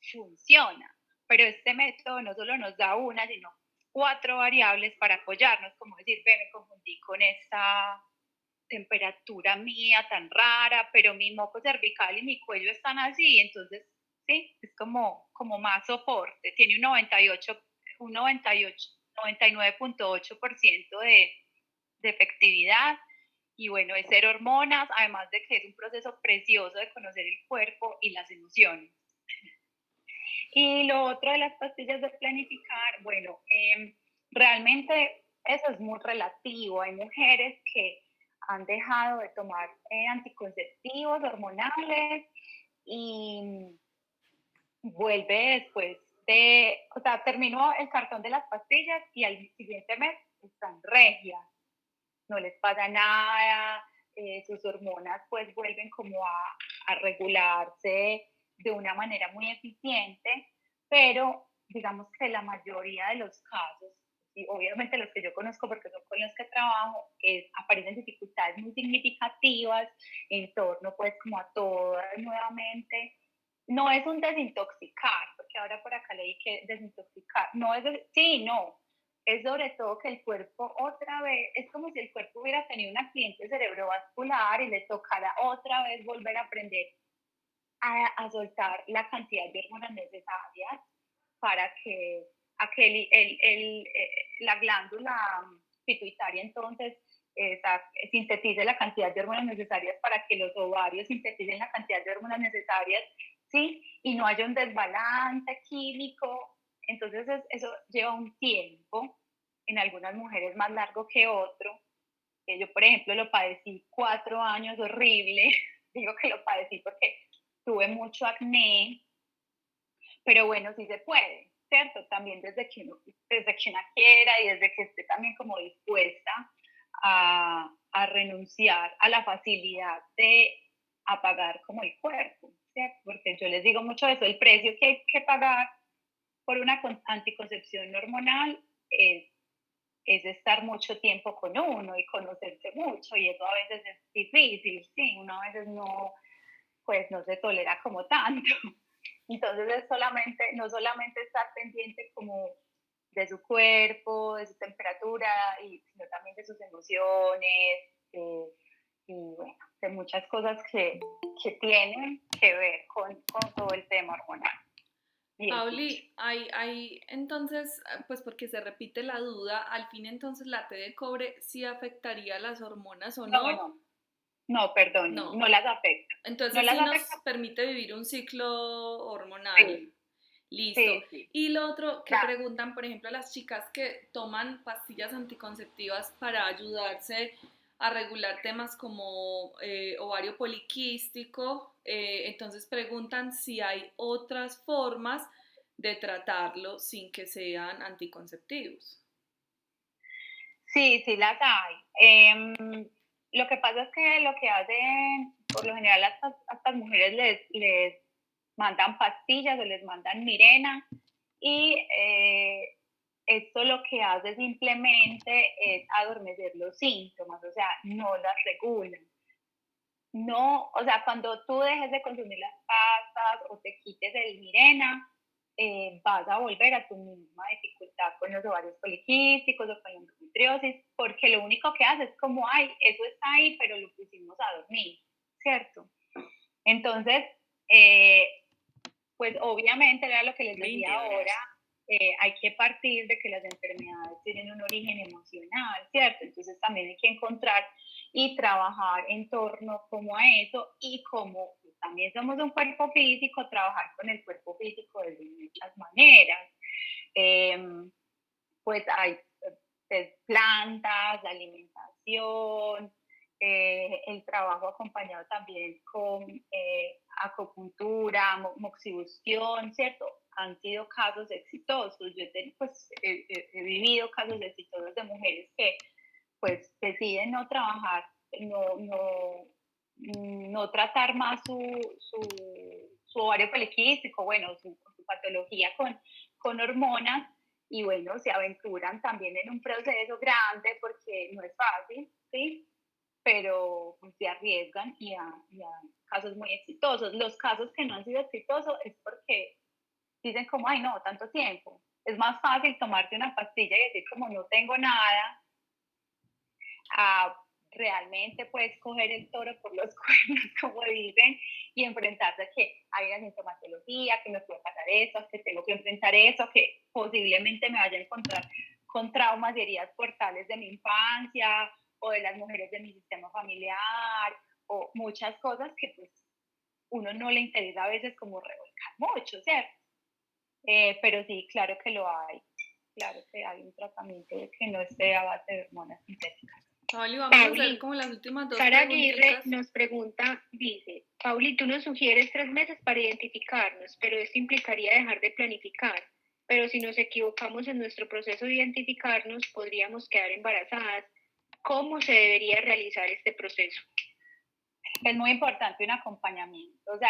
Speaker 3: funciona, pero este método no solo nos da una, sino 4 variables para apoyarnos, como decir, ve, me confundí con esta temperatura mía tan rara, pero mi moco cervical y mi cuello están así, entonces, sí, es como más soporte, tiene un 98, 99.8% de efectividad. Y bueno, es ser hormonas, además de que es un proceso precioso de conocer el cuerpo y las emociones. Y lo otro de las pastillas de planificar, bueno, realmente eso es muy relativo. Hay mujeres que han dejado de tomar anticonceptivos hormonales y vuelve después o sea, terminó el cartón de las pastillas y al siguiente mes están regias, no les pasa nada, sus hormonas pues vuelven como a regularse de una manera muy eficiente, pero digamos que la mayoría de los casos, y obviamente los que yo conozco porque son con los que trabajo, aparecen dificultades muy significativas en torno pues como a todo nuevamente. No es un desintoxicar, porque ahora por acá leí que desintoxicar, no es, sí, no, es sobre todo que el cuerpo otra vez, es como si el cuerpo hubiera tenido un accidente cerebrovascular y le tocara otra vez volver a aprender a soltar la cantidad de hormonas necesarias para que la glándula pituitaria entonces sintetice la cantidad de hormonas necesarias para que los ovarios sinteticen la cantidad de hormonas necesarias, ¿sí? Y no haya un desbalance químico. Entonces eso lleva un tiempo, en algunas mujeres más largo que otro. Yo, por ejemplo, lo padecí 4 años horrible. Digo que lo padecí porque tuve mucho acné, pero bueno, sí se puede, ¿cierto? También desde que una quiera y desde que esté también como dispuesta a renunciar a la facilidad de apagar como el cuerpo, ¿cierto? Porque yo les digo mucho eso, el precio que hay que pagar por una anticoncepción hormonal es estar mucho tiempo con uno y conocerse mucho, y eso a veces es difícil, sí, uno a veces no, pues no se tolera como tanto. Entonces es no solamente estar pendiente como de su cuerpo, de su temperatura, sino también de sus emociones, y bueno, de muchas cosas que tienen que ver con todo el tema hormonal.
Speaker 2: Pauli, hay entonces, pues porque se repite la duda, al fin entonces la té de cobre sí afectaría las hormonas o
Speaker 3: No,
Speaker 2: no.
Speaker 3: no, no, perdón,
Speaker 2: No.
Speaker 3: no las afecta. No
Speaker 2: Entonces
Speaker 3: las
Speaker 2: sí nos
Speaker 3: afecta.
Speaker 2: permite vivir un ciclo hormonal.
Speaker 3: Sí,
Speaker 2: Listo.
Speaker 3: sí, sí.
Speaker 2: Y lo otro que
Speaker 3: Claro.
Speaker 2: preguntan, por ejemplo, a las chicas que toman pastillas anticonceptivas para ayudarse a regular temas como ovario poliquístico, entonces preguntan si hay otras formas de tratarlo sin que sean anticonceptivos.
Speaker 3: Sí, sí las hay. Lo que pasa es que lo que hacen, por lo general, a estas mujeres les mandan pastillas o les mandan Mirena, y esto lo que hace simplemente es adormecer los síntomas, o sea, no las regulan. No, o sea, cuando tú dejes de consumir las pastas o te quites el Mirena, vas a volver a tu misma dificultad con los ovarios poliquísticos o con la endometriosis, porque lo único que haces es como, ay, eso está ahí, pero lo pusimos a dormir, ¿cierto? Entonces, pues obviamente era lo que les decía ahora, hay que partir de que las enfermedades tienen un origen emocional, ¿cierto? Entonces también hay que encontrar y trabajar en torno como a eso, y como también somos un cuerpo físico, trabajar con el cuerpo físico de muchas maneras. Pues hay plantas, alimentación, el trabajo acompañado también con acupuntura, moxibustión, ¿cierto? Han sido casos exitosos. Yo he vivido casos exitosos de mujeres que pues deciden no trabajar, no tratar más su ovario poliquístico, bueno, su patología con hormonas, y bueno, se aventuran también en un proceso grande porque no es fácil, ¿sí? Pero pues, se arriesgan y hay casos muy exitosos. Los casos que no han sido exitosos es porque dicen como, ay no, tanto tiempo. Es más fácil tomarte una pastilla y decir como no tengo nada, a realmente pues coger el toro por los cuernos, como dicen, y enfrentarse a que hay una sintomatología, que me puede pasar eso, que tengo que enfrentar eso, que posiblemente me vaya a encontrar con traumas y heridas portales de mi infancia o de las mujeres de mi sistema familiar o muchas cosas que pues uno no le interesa a veces como revolcar mucho, ¿cierto? Pero sí, claro que lo hay. Claro que hay un tratamiento que no esté a base de hormonas sintéticas.
Speaker 2: Pauli, vamos a hacer
Speaker 1: Pauli,
Speaker 2: como las últimas dos
Speaker 1: Sara Aguirre
Speaker 2: preguntitas.
Speaker 1: nos pregunta, dice, Pauli, tú nos sugieres 3 meses para identificarnos, pero esto implicaría dejar de planificar. Pero si nos equivocamos en nuestro proceso de identificarnos, podríamos quedar embarazadas. ¿Cómo se debería realizar este proceso?
Speaker 3: Es muy importante un acompañamiento. O sea,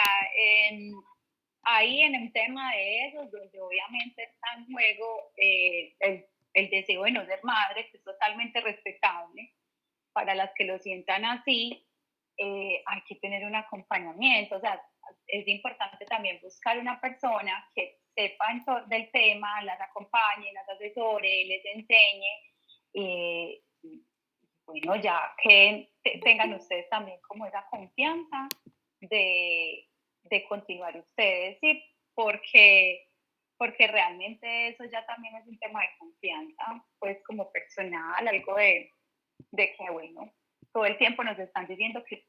Speaker 3: ahí en el tema de eso, donde obviamente está en juego el deseo de no ser madre, que es totalmente respetable, para las que lo sientan así, hay que tener un acompañamiento. O sea, es importante también buscar una persona que sepa del tema, las acompañe, las asesore, les enseñe. Eh, bueno, ya que tengan ustedes también como esa confianza de continuar ustedes, ¿sí? Porque realmente eso ya también es un tema de confianza, pues como personal, algo de que, bueno, todo el tiempo nos están diciendo que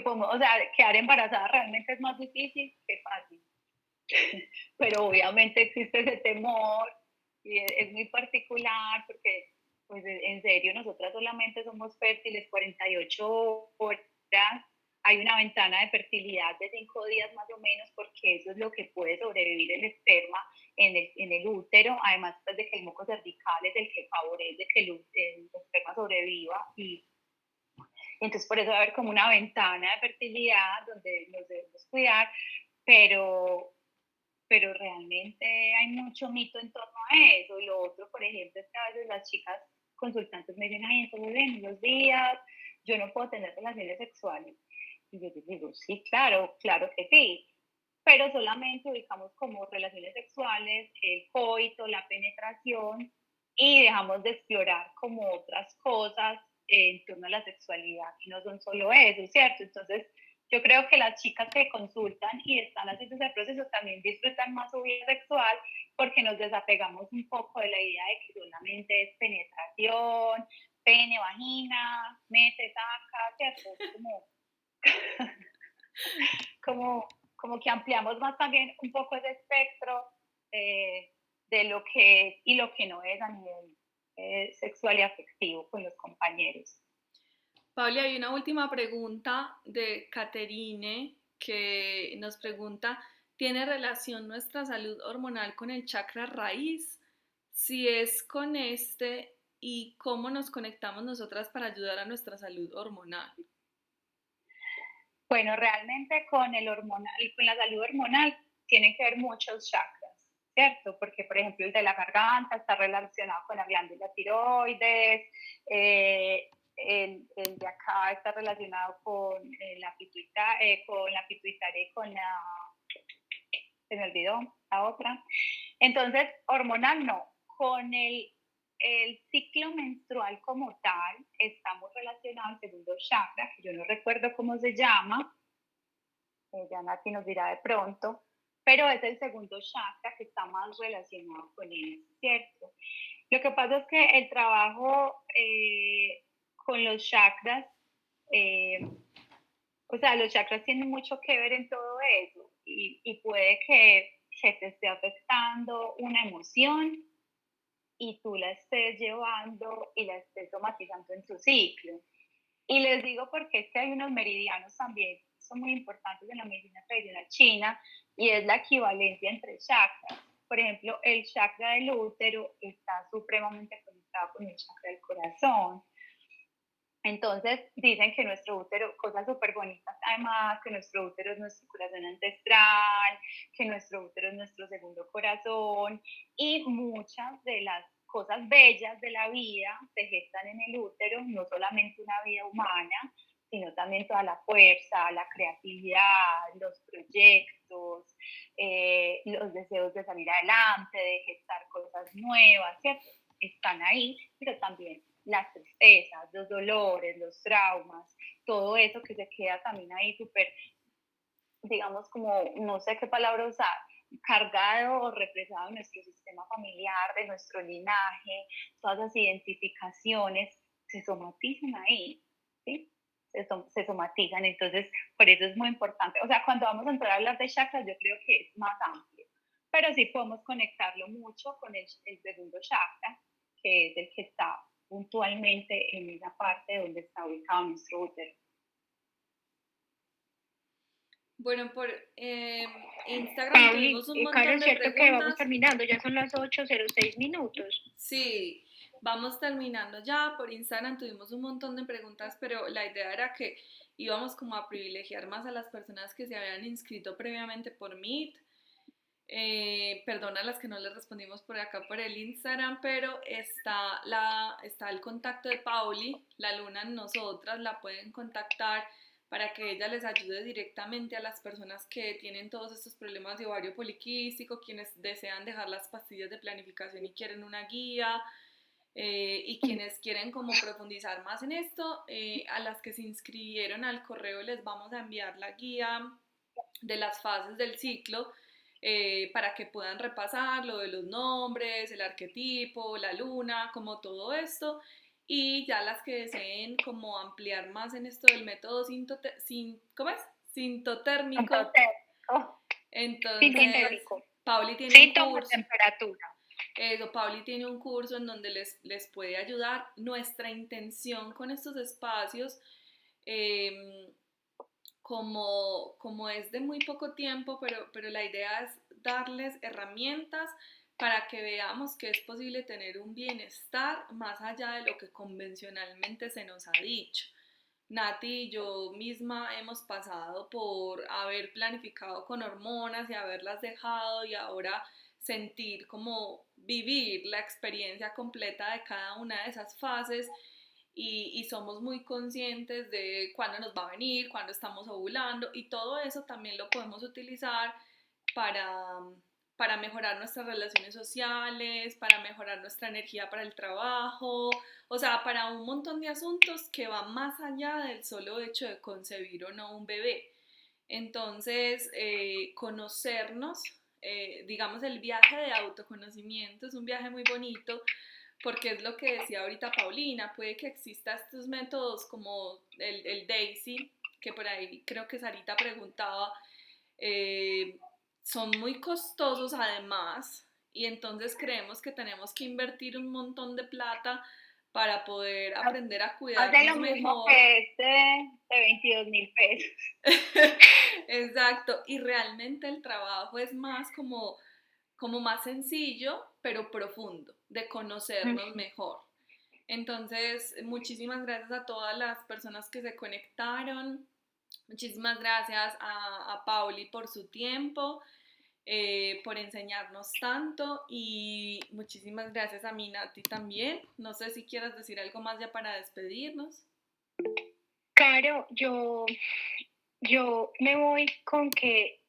Speaker 3: podemos, o sea, quedar embarazada realmente es más difícil que fácil. Pero obviamente existe ese temor y es muy particular porque, pues en serio, nosotras solamente somos fértiles 48 horas. Hay una ventana de fertilidad de 5 días más o menos porque eso es lo que puede sobrevivir el esperma en el útero, además pues, de que el moco cervical es el que favorece que el esperma sobreviva y entonces por eso va a haber como una ventana de fertilidad donde nos debemos cuidar, pero realmente hay mucho mito en torno a eso. Y lo otro, por ejemplo, es que a veces las chicas consultantes me dicen, ay, entonces en los días yo no puedo tener relaciones sexuales. Y yo les digo, sí, claro, claro que sí, pero solamente ubicamos como relaciones sexuales, el coito, la penetración, y dejamos de explorar como otras cosas en torno a la sexualidad, que no son solo eso, ¿cierto? Entonces, yo creo que las chicas que consultan y están haciendo ese proceso también disfrutan más su vida sexual porque nos desapegamos un poco de la idea de que solamente es penetración, pene, vagina, mete, saca, ¿cierto? Es como que ampliamos más también un poco ese espectro de lo que es y lo que no es a nivel sexual y afectivo con los compañeros.
Speaker 2: Pauli, hay una última pregunta de Caterine que nos pregunta, ¿tiene relación nuestra salud hormonal con el chakra raíz? Si es con este, ¿y cómo nos conectamos nosotras para ayudar a nuestra salud hormonal?
Speaker 3: Bueno, realmente con el hormonal, con la salud hormonal tienen que ver muchos chakras, ¿cierto? Porque, por ejemplo, el de la garganta está relacionado con la glándula tiroides, el de acá está relacionado con la pituitaria y con la, se me olvidó, la otra. Entonces, hormonal no. Con el ciclo menstrual como tal, estamos relacionados al segundo chakra, que yo no recuerdo cómo se llama, ya Nati nos dirá de pronto, pero es el segundo chakra que está más relacionado con él, ¿cierto? Lo que pasa es que el trabajo con los chakras, o sea, los chakras tienen mucho que ver en todo eso y puede que te esté afectando una emoción y tú la estés llevando y la estés somatizando en tu ciclo. Y les digo porque es que hay unos meridianos también, son muy importantes en la medicina tradicional china, y es la equivalencia entre chakras. Por ejemplo, el chakra del útero está supremamente conectado con el chakra del corazón. Entonces dicen que nuestro útero, cosas súper bonitas además, que nuestro útero es nuestro corazón ancestral, que nuestro útero es nuestro segundo corazón y muchas de las cosas bellas de la vida se gestan en el útero, no solamente una vida humana, sino también toda la fuerza, la creatividad, los proyectos, los deseos de salir adelante, de gestar cosas nuevas, ¿cierto? Están ahí, pero también las tristezas, los dolores, los traumas, todo eso que se queda también ahí súper, digamos, como, no sé qué palabra usar, cargado o represado en nuestro sistema familiar, de nuestro linaje, todas las identificaciones se somatizan ahí, ¿sí? Se somatizan, entonces por eso es muy importante. O sea, cuando vamos a entrar a hablar de chakras, yo creo que es más amplio, pero sí podemos conectarlo mucho con el segundo chakra, que es el que está puntualmente en esa parte donde está ubicado nuestro útero.
Speaker 2: Bueno, por Instagram
Speaker 1: Pauli,
Speaker 2: tuvimos un
Speaker 1: Caro,
Speaker 2: montón
Speaker 1: es
Speaker 2: de
Speaker 1: cierto que vamos
Speaker 2: preguntas.
Speaker 1: terminando, ya son las 8:06.
Speaker 2: Sí, vamos terminando ya. Por Instagram tuvimos un montón de preguntas, pero la idea era que íbamos como a privilegiar más a las personas que se habían inscrito previamente por Meet. Perdón a las que no les respondimos por acá por el Instagram, pero está el contacto de Pauli, la luna en nosotras, la pueden contactar para que ella les ayude directamente a las personas que tienen todos estos problemas de ovario poliquístico, quienes desean dejar las pastillas de planificación y quieren una guía, y quienes quieren como profundizar más en esto, a las que se inscribieron al correo les vamos a enviar la guía de las fases del ciclo, para que puedan repasar lo de los nombres, el arquetipo, la luna, como todo esto. Y ya las que deseen como ampliar más en esto del método ¿cómo es? Sintotérmico. Entonces,
Speaker 1: Sintotérmico.
Speaker 2: Pauli tiene un
Speaker 3: Sí, toma
Speaker 2: curso.
Speaker 3: temperatura.
Speaker 2: Pauli tiene un curso en donde les puede ayudar. Nuestra intención con estos espacios, como es de muy poco tiempo, pero la idea es darles herramientas para que veamos que es posible tener un bienestar más allá de lo que convencionalmente se nos ha dicho. Nati y yo misma hemos pasado por haber planificado con hormonas y haberlas dejado, y ahora sentir como vivir la experiencia completa de cada una de esas fases, y somos muy conscientes de cuándo nos va a venir, cuándo estamos ovulando, y todo eso también lo podemos utilizar para, para mejorar nuestras relaciones sociales, para mejorar nuestra energía para el trabajo, o sea, para un montón de asuntos que van más allá del solo hecho de concebir o no un bebé. Entonces, conocernos, digamos, el viaje de autoconocimiento es un viaje muy bonito, porque es lo que decía ahorita Paulina, puede que exista estos métodos como el Daisy, que por ahí creo que Sarita preguntaba, eh, son muy costosos además, y entonces creemos que tenemos que invertir un montón de plata para poder aprender a
Speaker 3: Hace
Speaker 2: cuidarnos
Speaker 3: lo mismo
Speaker 2: mejor.
Speaker 3: que este de 22.000 pesos.
Speaker 2: Exacto, y realmente el trabajo es más como más sencillo, pero profundo, de conocernos mejor. Entonces, muchísimas gracias a todas las personas que se conectaron. Muchísimas gracias a Pauli por su tiempo, por enseñarnos tanto, y muchísimas gracias a mí, Nati, también. No sé si quieras decir algo más ya para despedirnos.
Speaker 1: Caro, yo me voy con que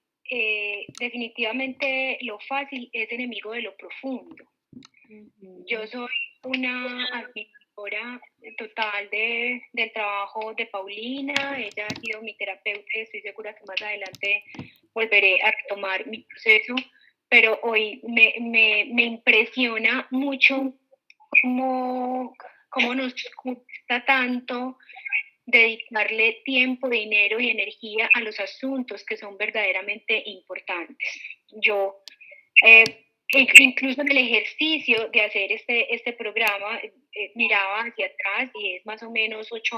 Speaker 1: definitivamente lo fácil es enemigo de lo profundo. Yo soy una admiradora total del trabajo de Paulina. Ella ha sido mi terapeuta y estoy segura que más adelante volveré a retomar mi proceso, pero hoy me impresiona mucho cómo nos cuesta tanto dedicarle tiempo, dinero y energía a los asuntos que son verdaderamente importantes. Yo, incluso en el ejercicio de hacer este programa, miraba hacia atrás y es más o menos 8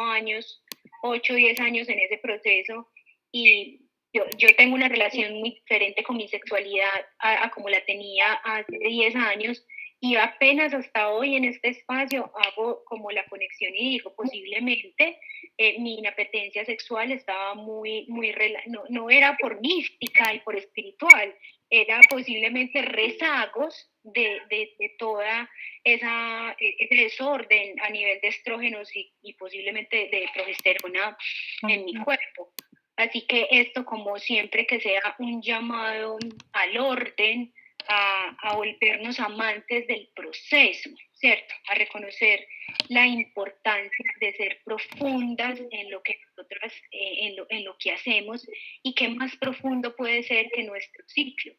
Speaker 1: o 10 años en ese proceso, y yo tengo una relación muy diferente con mi sexualidad a como la tenía hace 10 años, y apenas hasta hoy en este espacio hago como la conexión y digo, posiblemente mi inapetencia sexual estaba no era por mística y por espiritual, era posiblemente rezagos de toda ese desorden a nivel de estrógenos y posiblemente de progesterona en mi cuerpo. Así que esto, como siempre, que sea un llamado al orden, a volvernos amantes del proceso, ¿cierto? A reconocer la importancia de ser profundas en lo que nosotras, en lo que hacemos, y qué más profundo puede ser que nuestro ciclo,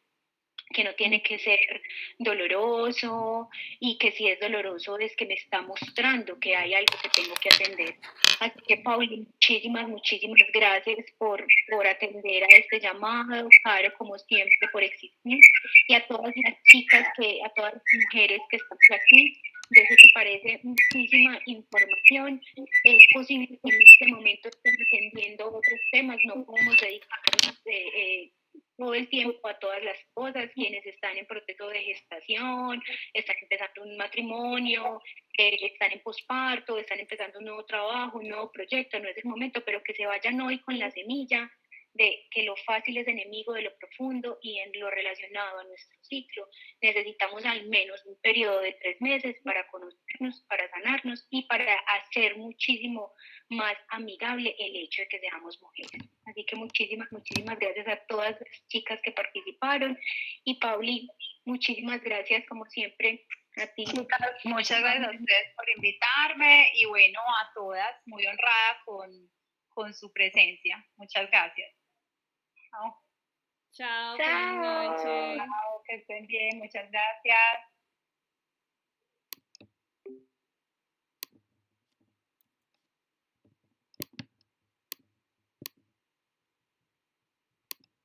Speaker 1: que no tiene que ser doloroso, y que si es doloroso es que me está mostrando que hay algo que tengo que atender. Así que, Pauli, muchísimas gracias por atender a este llamado, Caro, como siempre, por existir, y a todas las chicas, a todas las mujeres que estamos aquí. Yo sé que parece muchísima información, es posible que en este momento estén atendiendo otros temas, no podemos dedicarnos todo el tiempo a todas las cosas, quienes están en proceso de gestación, están empezando un matrimonio, están en posparto, están empezando un nuevo trabajo, un nuevo proyecto, no es el momento, pero que se vayan hoy con la semilla de que lo fácil es enemigo de lo profundo, y en lo relacionado a nuestro ciclo necesitamos al menos un periodo de 3 meses para conocernos, para sanarnos y para hacer muchísimo más amigable el hecho de que seamos mujeres. Así que muchísimas gracias a todas las chicas que participaron, y Pauli, muchísimas gracias como siempre a ti.
Speaker 3: Muchas gracias a ustedes por invitarme, y bueno, a todas, muy honrada con su presencia. Muchas gracias.
Speaker 2: Chao,
Speaker 1: Chao.
Speaker 2: feliz noche.
Speaker 3: Chao, que estén bien, muchas gracias.